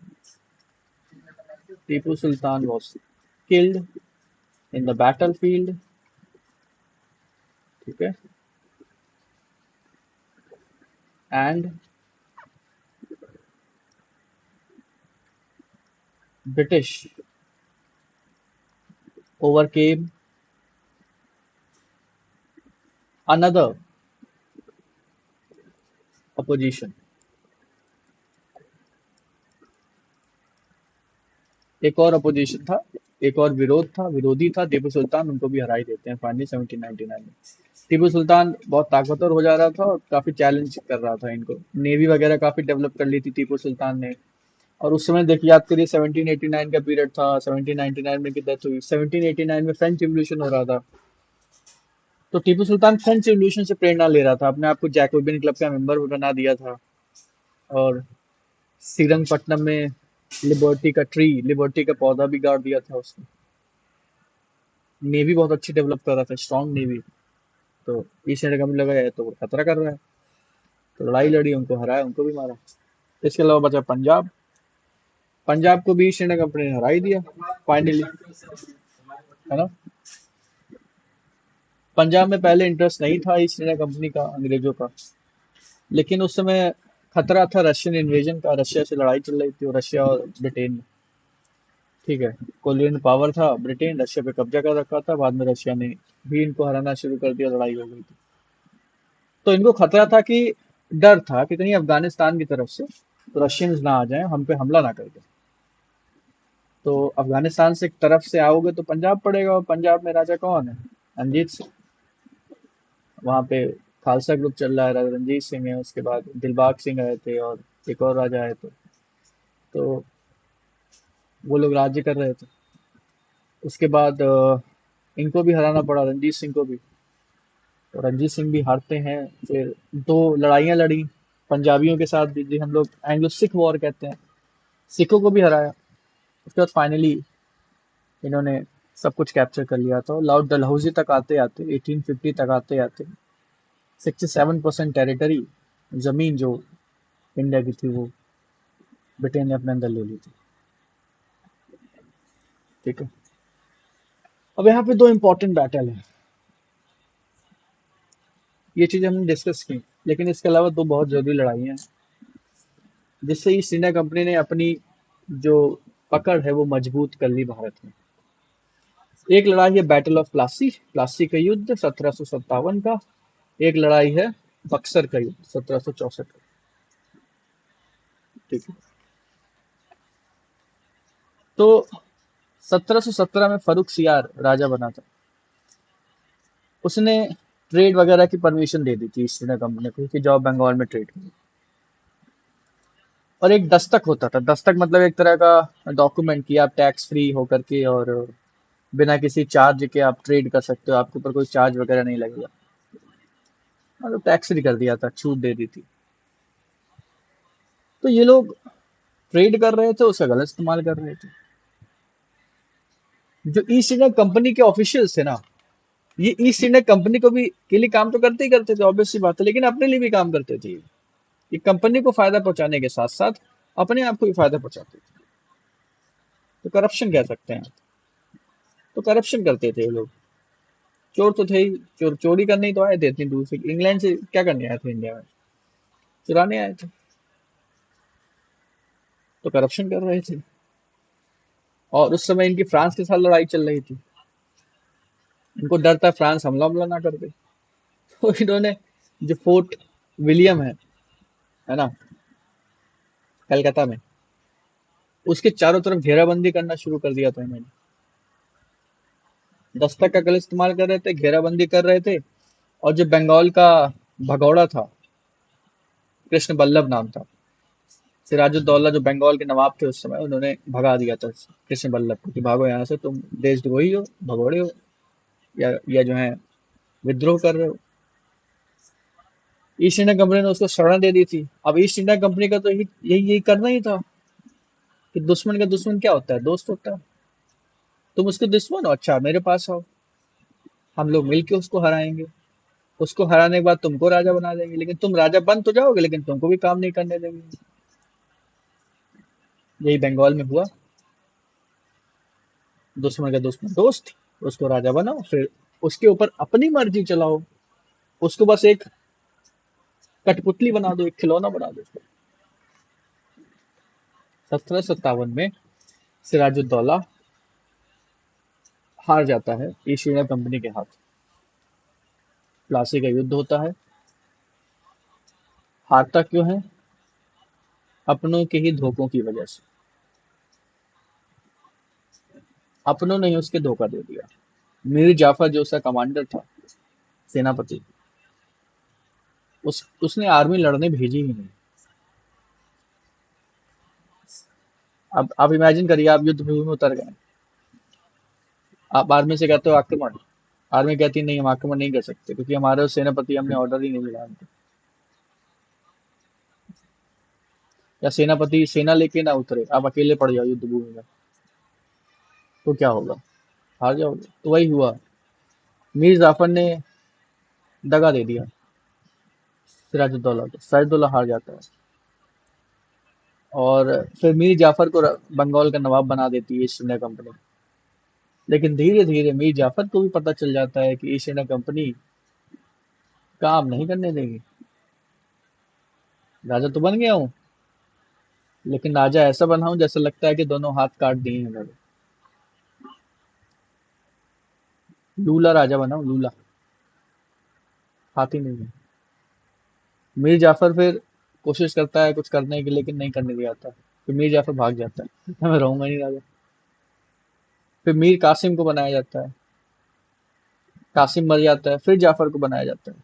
A: Tipu Sultan was killed in the battlefield. ठीक है, and British overcame another opposition. एक और अपोजिशन था, एक और विरोधी था टीपू सुल्तान, उनको भी हरा ही देते हैं फाइनली 1799 में। टीपू सुल्तान बहुत ताकतवर हो जा रहा था और काफी चैलेंज कर रहा था इनको। नेवी वगैरह काफी डेवलप कर ली थी टीपू सुल्तान ने। और उस समय देखिए, याद करिए 1789 का पीरियड था, 1799 में की डेथ हुई, 1789 में फ्रेंच रिवॉल्यूशन हो रहा था। तो टीपू सुल्तान फ्रेंच रिवॉल्यूशन से प्रेरणा ले रहा था, अपने आप को जैकोबिन क्लब का मेंबर बना दिया था। और श्रीरंगपट्टनम में लिबर्टी का पौधा भी गाड़ दिया था उसने। नेवी बहुत अच्छी डेवलप कर रहा था, स्ट्रॉन्ग नेवी। तो ईस्ट इंडिया कंपनी लगा है तो वो खतरा कर रहा है, तो लड़ाई लड़ी, उनको हराया, उनको भी मारा। इसके अलावा बचा पंजाब। पंजाब को भी ईस्ट इंडिया कंपनी ने हरा ही दिया फाइनली, है ना। पंजाब में पहले इंटरेस्ट नहीं था ईस्ट इंडिया कंपनी का, अंग्रेजों का, लेकिन उस समय खतरा था रशियन इन्वेजन का, रशिया से लड़ाई चल रही थी, रशिया और ब्रिटेन में। ठीक है, कोलियन पावर था ब्रिटेन, रशिया पे कब्जा कर रखा था, बाद में रशिया ने भी इनको हराना शुरू कर दिया, लड़ाई हो गई थी। तो इनको खतरा था कि, डर था कि कहीं अफगानिस्तान की तरफ से रशियंस ना आ जाएं, हम पे हमला ना कर दें। तो अफगानिस्तान से एक तरफ से आओगे तो पंजाब पड़ेगा, और पंजाब में राजा कौन है? रंजीत सिंह। वहाँ पे खालसा ग्रुप चल रहा है, राजा रंजीत सिंह है, उसके बाद दिलबाग सिंह आए थे और एक और राजा आए थे। तो वो लोग राज्य कर रहे थे। उसके बाद इनको भी हराना पड़ा, रंजीत सिंह को भी। तो रंजीत सिंह भी हारते हैं। फिर 2 लड़ाइयाँ लड़ी पंजाबियों के साथ भी, हम लोग एंग्लो सिख वॉर कहते हैं, सिखों को भी हराया। उसके बाद फाइनली इन्होंने सब कुछ कैप्चर कर लिया था। लॉर्ड डलहौजी तक आते आते 1850 तक आते आते 67% टेरिटरी, जमीन जो इंडिया की थी, वो ब्रिटेन ने अपने अंदर ले ली थी। ठीक है, अब यहाँ पे 2 इंपॉर्टेंट बैटल है, ये चीजें हमने डिस्कस की, लेकिन इसके अलावा 2 बहुत जरूरी लड़ाइयाँ हैं जिससे ईस्ट इंडिया कंपनी ने अपनी जो पकड़ है वो मजबूत कर ली भारत में। एक लड़ाई है बैटल ऑफ प्लासी, प्लासी का युद्ध 1757 का। एक लड़ाई है बक्सर का युद्ध 1764 का। ठीक है, तो 1717 में फर्रुख सियार राजा बना था। उसने ट्रेड वगैरह की परमिशन दे दी थी ईस्ट इंडिया कंपनी को कि जाओ बंगाल में ट्रेड करो। और एक दस्तक होता था, दस्तक मतलब एक तरह का डॉक्यूमेंट कि आप टैक्स फ्री होकर के और बिना किसी चार्ज के आप ट्रेड कर सकते हो, आपके ऊपर कोई चार्ज वगैरह नहीं लगेगा। मतलब टैक्स फ्री कर दिया था, छूट दे दी थी। तो ये लोग ट्रेड कर रहे थे, उसका गलत इस्तेमाल कर रहे थे। जो ईस्ट इंडिया कंपनी के ऑफिशियल्स थे ना, ये ईस्ट इंडिया कंपनी को भी के लिए काम तो करते ही करते थे, ऑब्वियस सी बात है, लेकिन अपने लिए भी काम करते थे। ये कंपनी को फायदा पहुंचाने के साथ साथ अपने आप को भी फायदा पहुंचाते थे। तो करप्शन कह सकते हैं, तो करप्शन करते थे ये लोग। चोर तो थे ही, चोरी करने ही तो आए थे इतनी दूर से। इंग्लैंड से क्या करने आए थे इंडिया में? चुराने आए थे। तो करप्शन कर रहे थे। और उस समय इनकी फ्रांस के साथ लड़ाई चल रही थी। इनको डर था फ्रांस हमला हमला ना कर दे। तो इन्होंने जो फोर्ट विलियम है ना, कलकत्ता में, उसके चारों तरफ घेराबंदी करना शुरू कर दिया था इन्होंने। दस्तक का गलत इस्तेमाल कर रहे थे, घेराबंदी कर रहे थे। और जो बंगाल का भगौड़ा था, कृष्ण बल्लभ नाम था, सिराजुद्दौला जो बंगाल के नवाब थे उस समय, उन्होंने भगा दिया था कृष्ण बल्लभ को कि भागो यहाँ से, तुम देशद्रोही हो, भगोड़े हो, या जो है विद्रोह कर रहे हो। ईस्ट इंडिया कंपनी ने उसको शरण दे दी थी। अब ईस्ट इंडिया कंपनी का तो यही करना ही था कि दुश्मन का दुश्मन क्या होता है? दोस्त होता है। तुम उसके दुश्मन हो, अच्छा मेरे पास आओ, हम लोग मिलके उसको हराएंगे। उसको हराने के बाद तुमको राजा बना देंगे, लेकिन तुम राजा बन तो जाओगे लेकिन तुमको भी काम नहीं करने देंगे। यही बंगाल में हुआ। दुश्मन का दुश्मन दोस्त, उसको राजा बनाओ, फिर उसके ऊपर अपनी मर्जी चलाओ। उसको बस एक कठपुतली बना दो, एक खिलौना बना दो उसको। 1757 में सिराजुद्दौला हार जाता है ईस्ट इंडिया कंपनी के हाथ। प्लासी का युद्ध होता है। हारता क्यों है? अपनों के ही धोखों की वजह से। अपनों ने ही उसके धोखा दे दिया। मीर जाफर जो उसका कमांडर था, सेनापति, उसने आर्मी लड़ने भेजी ही नहीं। अब आप इमेजिन करिए, आप युद्ध भूमि में उतर गए, आप आर्मी से कहते हो आक्रमण, आर्मी कहती है नहीं हम आक्रमण नहीं कर सकते क्योंकि हमारे सेनापति हमने ऑर्डर ही नहीं मिला हमको। या सेनापति सेना लेके ना उतरे, आप अकेले पड़ जाओ युद्ध भूमि में, तो क्या होगा? हार जाओगे। तो वही हुआ, मीर जाफर ने दगा दे दिया सिराजुद्दौला को, सिराजुद्दौला हार जाता है। और फिर मीर जाफर को बंगाल का नवाब बना देती है ईस्ट इंडिया कंपनी। लेकिन धीरे धीरे मीर जाफर को भी पता चल जाता है कि ईस्ट इंडिया कंपनी काम नहीं करने देगी। राजा तो बन गया हूँ, लेकिन राजा ऐसा बना हूं जैसा लगता है कि दोनों हाथ काट दिए हैं मेरे। लूला राजा बना हूं, लूला, हाथ ही नहीं है। मीर जाफर फिर कोशिश करता है कुछ करने की, लेकिन नहीं करने दिया जाता। फिर मीर जाफर भाग जाता है, कहता है, मैं रहूंगा नहीं राजा। फिर मीर कासिम को बनाया जाता है। कासिम मर जाता है, फिर जाफर को बनाया जाता है।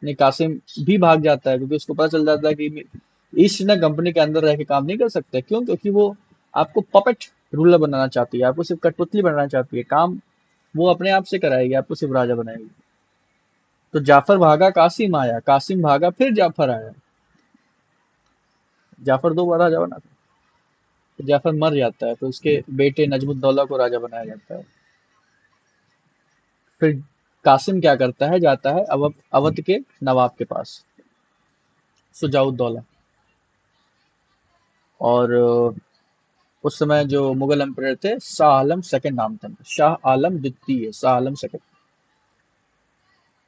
A: नहीं, कासिम भी भाग जाता है क्योंकि उसको पता चल जाता है कि ईस्ट इंडिया कंपनी के अंदर रह के काम नहीं कर सकते। क्यों? क्योंकि वो आपको पपेट रूलर बनाना चाहती है, आपको सिर्फ कठपुतली बनाना चाहती है। काम वो अपने आप से कराएगी, आपको सिर्फ राजा बनाएगी। तो जाफर भागा, कासिम आया, कासिम भागा, फिर जाफर आया। जाफर दो बार राजा बना था। तो जाफर मर जाता है, तो उसके बेटे नजमुद्दौला को राजा बनाया जाता है। फिर कासिम क्या करता है, जाता है अवध के नवाब के पास, सुजाउद्दौला। और उस समय जो मुगल एम्परर थे, शाह आलम सेकंड नाम था, शाह आलम द्वितीय, शाह आलम सेकंड।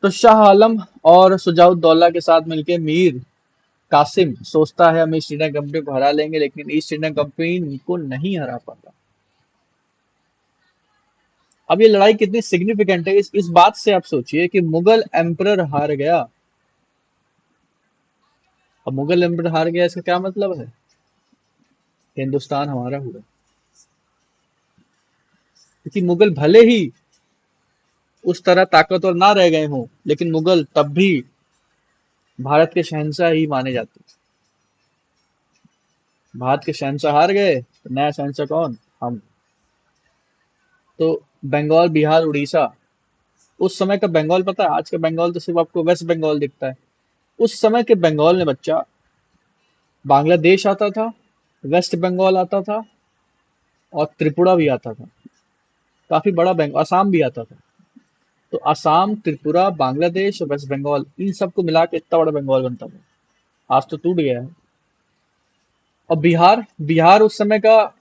A: तो शाह आलम और सुजाउद्दौला के साथ मिलके मीर कासिम सोचता है हम ईस्ट इंडिया कंपनी को हरा लेंगे, लेकिन ईस्ट इंडिया कंपनी को नहीं हरा पाता। अब ये लड़ाई कितनी सिग्निफिकेंट है, इस बात से आप सोचिए कि मुगल एम्परर हार गया। अब मुगल एम्परर हार गया, इसका क्या मतलब है? हिंदुस्तान हमारा हुआ। क्योंकि मुगल भले ही उस तरह ताकतवर ना रह गए हों, लेकिन मुगल तब भी भारत के शहंशाह ही माने जाते। भारत के शहंशाह हार गए, तो नया शहंशाह कौन? हम। तो बंगाल, बिहार, उड़ीसा, उस समय का बंगाल पता है? आज का बंगाल तो सिर्फ आपको वेस्ट बंगाल दिखता है। उस समय के बंगाल में बच्चा, बांग्लादेश आता था, वेस्ट बंगाल आता था, और त्रिपुरा भी आता था। काफी बड़ा बंगाल, असम भी आता था। तो असम, त्रिपुरा, बांग्लादेश और वेस्ट बंगाल, इन सबको मिला के इतना बड़ा बंगाल बनता था। आज तो टूट गया है। और बिहार, बिहार उस समय का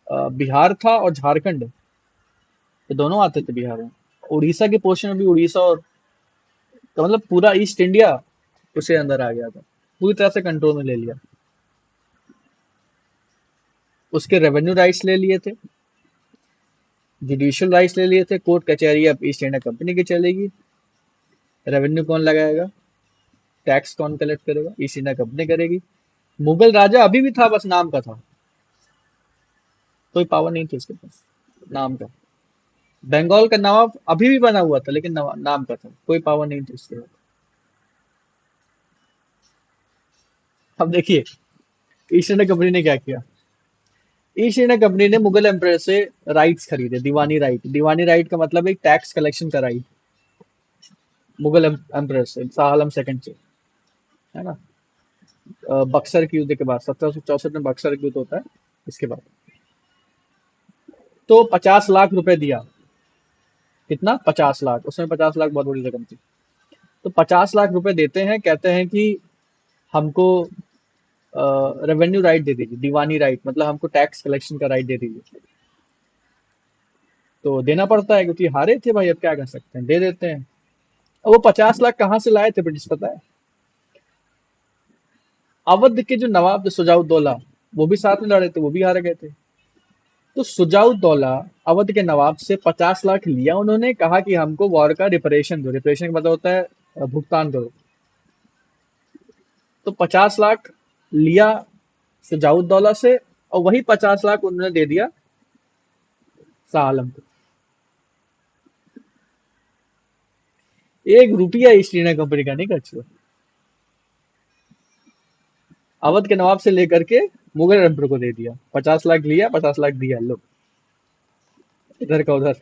A: बिहार था और झारखंड, ये दोनों आते थे बिहार में। उड़ीसा के पोर्शन में भी उड़ीसा और तो मतलब पूरा ईस्ट इंडिया उसे अंदर आ गया था, पूरी तरह से कंट्रोल में ले लिया। उसके रेवेन्यू राइट्स ले लिए थे, जुडिशियल राइट्स ले लिए थे, कोर्ट कचहरी अब ईस्ट इंडिया कंपनी की चलेगी। रेवेन्यू कौन लगाएगा, टैक्स कौन कलेक्ट करेगा, ईस्ट इंडिया कंपनी करेगी। मुगल राजा अभी भी था, बस नाम का था, कोई पावर नहीं थी उसके पास, नाम का। बंगाल का नवाब अभी भी बना हुआ था, लेकिन नाम का था, कोई पावर नहीं थी उसके पास। अब देखिए ईस्ट इंडिया कंपनी ने क्या किया। ईस्ट इंडिया कंपनी ने मुगल एम्पायर से राइट्स खरीदे, दीवानी राइट। दीवानी राइट का मतलब एक टैक्स कलेक्शन का राइट, मुगल एम्पायर से, शाह आलम सेकंड से, है ना। बक्सर के युद्ध के बाद 1764 में बक्सर का युद्ध होता है, इसके बाद। तो 50 लाख रुपए दिया। कितना, 50 लाख। उसमें 50 लाख बहुत बड़ी रकम थी। तो 50 लाख रुपए देते हैं, कहते हैं कि हमको रेवेन्यू राइट दे दीजिए, दीवानी राइट मतलब हमको टैक्स कलेक्शन का राइट दे दीजिए। तो देना पड़ता है क्योंकि हारे थे भाई, अब क्या कर सकते हैं, दे देते हैं। अब वो 50 लाख कहाँ से लाए थे ब्रिटिश, पता है। अवध के जो नवाब थे सुजाउद्दौला, वो भी साथ में लड़े थे, वो भी हार गए थे। तो सुजाउद्दौला अवध के नवाब से 50 लाख लिया उन्होंने, कहा कि हमको वॉर का रिपरेशन दो। रिपरेशन का मतलब होता है भुगतान करो। तो 50 लाख लिया सुजाउद्दौला से, और वही 50 लाख उन्होंने दे दिया शाह आलम को। 1 रुपया ईस्ट इंडिया कंपनी का नहीं खर्च हुआ। अवध के नवाब से लेकर के मुगल एम्पर को दे दिया, 50 लाख लिया, 50 लाख दिया, लो, इधर का उधर।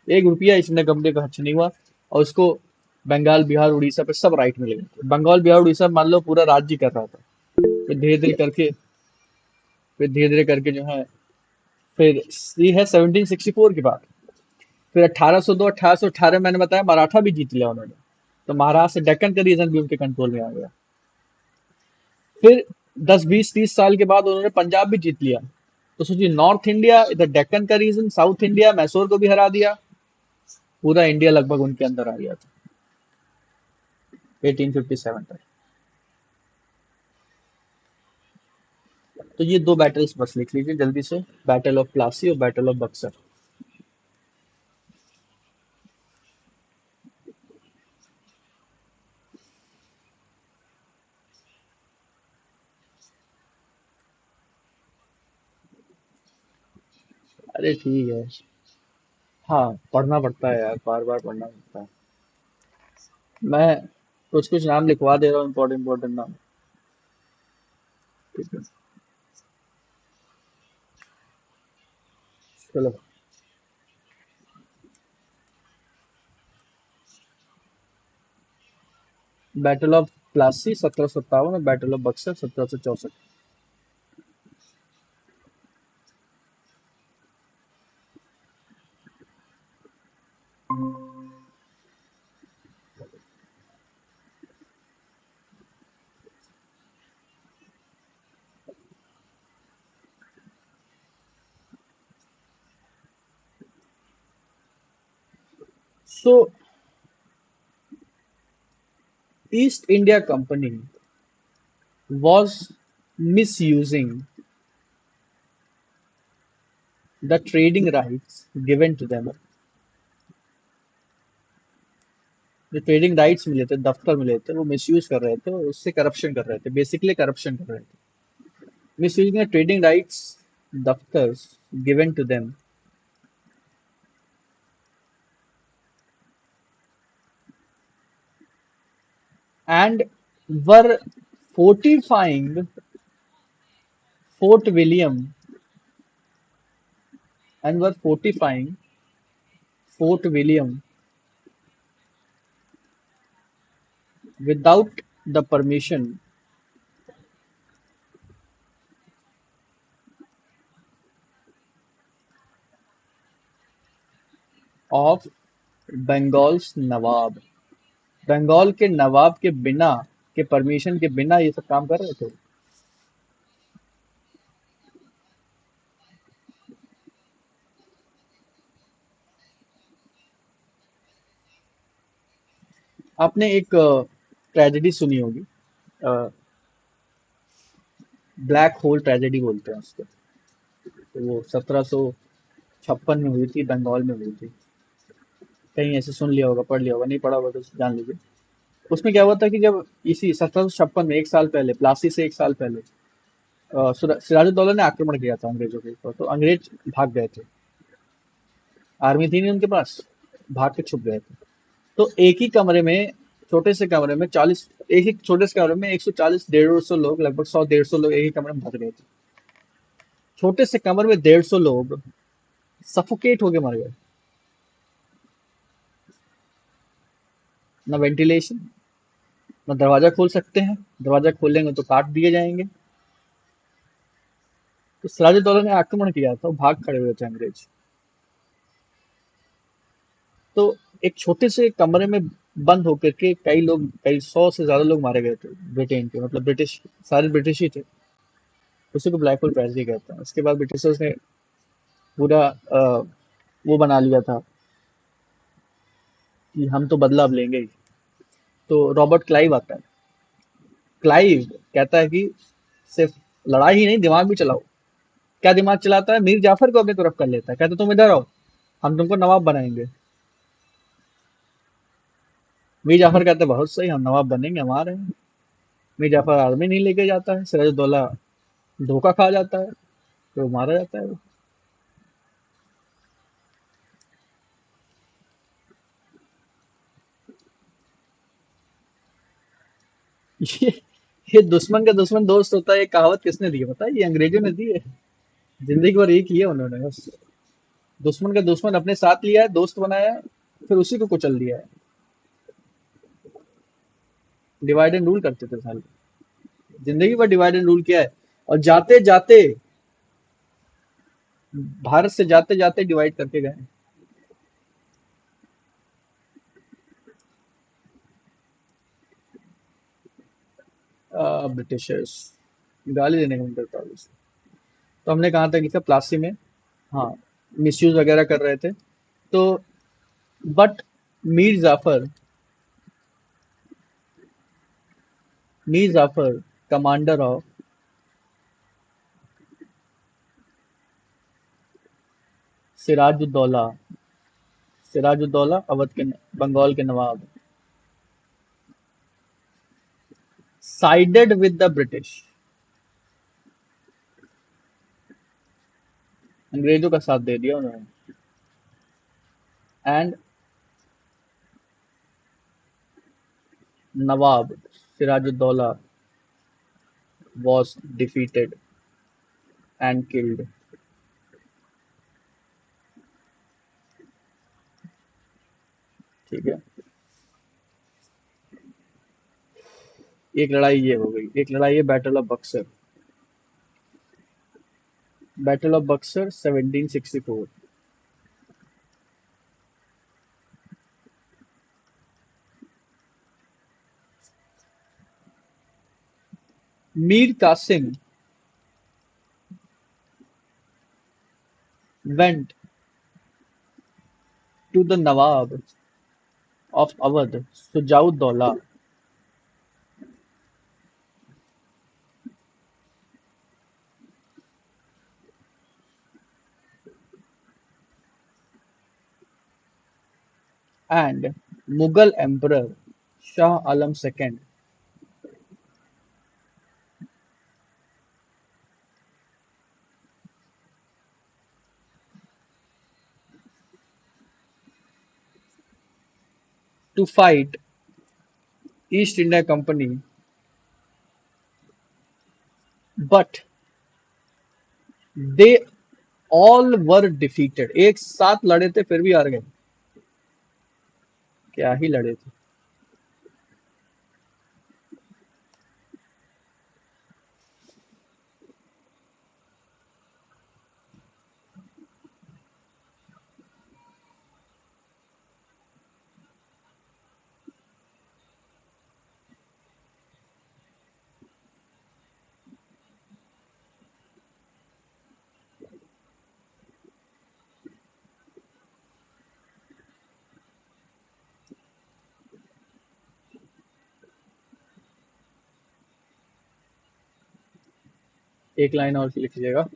A: 1 रुपया ईस्ट इंडिया कंपनी का खर्च नहीं हुआ। और उसको बंगाल, बिहार, उड़ीसा पे सब राइट मिले। बंगाल, बिहार, उड़ीसा मान लो पूरा राज्य कर रहा था। फिर धीरे धीरे करके, जो है, फिर ये है 1764 की बात। फिर 1802, 1818 मैंने बताया मराठा भी जीत लिया उन्होंने। तो महाराष्ट्र से डेक्कन का रीजन भी उनके कंट्रोल में आ गया। फिर 10 20 30 साल के बाद उन्होंने पंजाब भी जीत लिया। तो सोचिए, नॉर्थ इंडिया, इधर डेक्कन का रीजन, साउथ इंडिया, मैसूर को भी हरा दिया। पूरा इंडिया लगभग उनके अंदर आ गया था 1857 तक। तो ये 2 बैटल्स बस लिख लीजिए जल्दी से, बैटल ऑफ प्लासी और बैटल ऑफ बक्सर। अरे ठीक है। हाँ, पढ़ना पड़ता है यार, बार बार पढ़ना पड़ता है। मैं कुछ कुछ नाम लिखवा दे रहा हूँ, इम्पोर्टेंट इम्पोर्टेंट नाम। ठीक है, चलो। बैटल ऑफ प्लासी 1757 और battle of Buxar 1764। So east India company was misusing the trading rights given to them। जो ट्रेडिंग राइट्स मिले थे, दफ्तर मिले थे, वो मिसयूज कर रहे थे और उससे करप्शन कर रहे थे, बेसिकली करप्शन कर रहे थे। मिसयूजिंग द ट्रेडिंग राइट्स दफ्तर्स given to them and were fortifying Fort William and were fortifying Fort William without the permission of Bengal's Nawab। Bengal के नवाब के बिना, के परमिशन के बिना ये सब काम कर रहे थे। आपने एक ट्रेजेडी सुनी होगी, ब्लैक होल ट्रेजेडी बोलते हैं उसको। तो वो 1756 में हुई थी, बंगाल में हुई थी। कहीं ऐसे सुन लिया होगा, पढ़ लिया होगा, नहीं पढ़ा होगा तो जान लीजिए। उसमें क्या हुआ था कि जब इसी 1756 में, एक साल पहले, प्लासी से एक साल पहले, सिराजुद्दौला ने आक्रमण किया था अंग्रेजों के ऊपर, तो अंग्रेज भाग गए थे। आर्मी थी नहीं उनके पास, भाग के छुप गए थे। तो एक ही कमरे में, छोटे से कमरे में 40, एक ही छोटे से कमरे में 140, 150 लोग, लगभग 100, 150 लोग एक ही कमरे में भग गए थे। छोटे से कमरे में 150 लोग सफोकेट होके मर गए। ना वेंटिलेशन, ना दरवाजा खोल सकते हैं, दरवाजा खोलेंगे तो काट दिए जाएंगे। तो सिराजुद्दौला ने आक्रमण किया था, भाग खड़े हुए थे अंग्रेज। तो एक छोटे से कमरे में बंद होकर के कई लोग, कई 100 से ज्यादा लोग मारे गए थे ब्रिटेन के, मतलब ब्रिटिश, सारे ब्रिटिश ही थे। उसी को ब्लैक होल ट्रेजेडी कहते हैं। उसके बाद ब्रिटिशर्स ने पूरा वो बना लिया था कि हम तो बदला अब लेंगे ही। तो रॉबर्ट क्लाइव आता है। क्लाइव कहता है कि सिर्फ लड़ाई ही नहीं, दिमाग भी चलाओ। क्या दिमाग चलाता है? मीर जाफर को अपनी तरफ कर लेता है, कहता तुम इधर आओ, हम तुमको नवाब बनाएंगे। मीर जाफर कहते हैं बहुत सही, हम नवाब बनेंगे, हम आ रहे हैं। मीर जाफर आर्मी नहीं लेके जाता है, सिराजुद्दौला धोखा खा जाता है, तो मारा जाता है वो। ये ये दुश्मन का दुश्मन दोस्त होता है, ये कहावत किसने दी है पता है? ये अंग्रेजों ने दी है। जिंदगी भर यही किया उन्होंने बस। दुश्मन का दुश्मन अपने साथ लिया है, दोस्त बनाया है, फिर उसी को कुचल दिया है। डिवाइड एंड रूल करते थे साले, जिंदगी भर डिवाइड एंड रूल किया है। और जाते जाते, भारत से जाते जाते डिवाइड करके गए। ब्रिटिशर्स, गाली देने का मन करता है उसे। तो हमने कहाँ तक लिखा, प्लासी में। हाँ, मिसयूज वगैरह कर रहे थे। तो but Mir Jafar, Mir Jafar commander of Sirajuddaulah, Sirajuddaulah Awadh के, बंगाल के नवाब, साइडेड विद द ब्रिटिश, अंग्रेजों का साथ दे दिया उन्होंने। And Nawab Sirajuddaulah was defeated and killed। ठीक है। एक लड़ाई ये हो गई, एक लड़ाई है battle of Buxar. Battle of Buxar 1764। Mir Qasim went to the Nawab of Awadh, Sujaud-Dowla, and Mughal Emperor Shah Alam II to fight East India Company, but they all were defeated। एक साथ लड़े थे फिर भी हार गए। क्या ही लड़े थे। एक लाइन और लिख लीजिएगा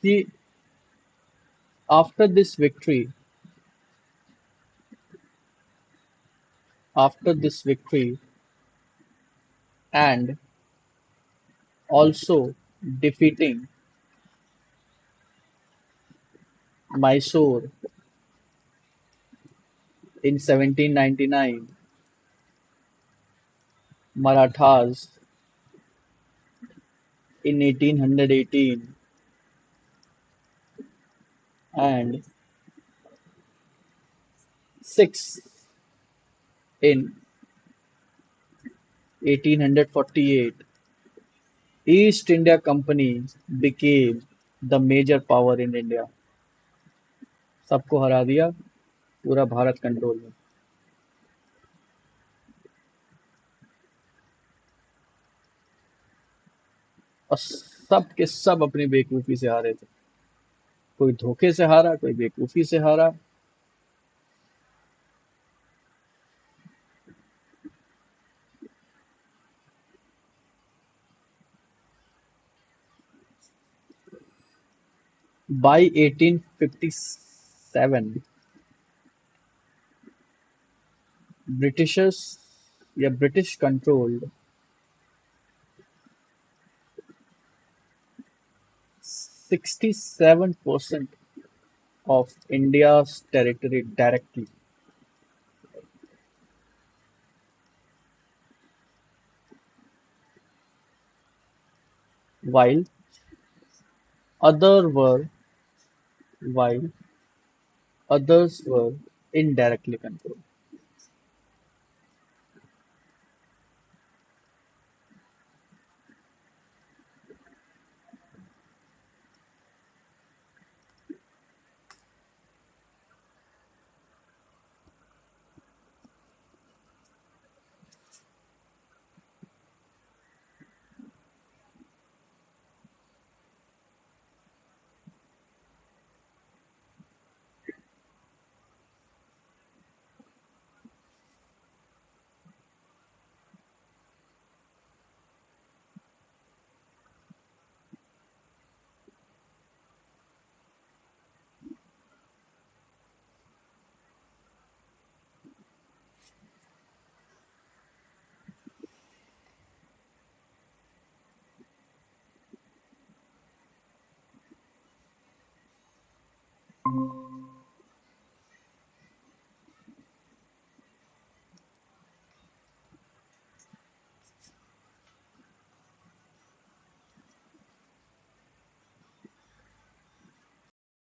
A: कि after this victory after this victory and also defeating Mysore in 1799, Marathas in 1818, and Sikhs in 1848, East India Company became the major power in India. सबको हरा दिया, पूरा भारत कंट्रोल में। और सब के सब अपनी बेवकूफ़ी से हारे थे। कोई धोखे से हारा, कोई बेवकूफ़ी से हारा। By 1857, Britishers या British controlled 67% of India's territory directly, while other were while others were indirectly controlled.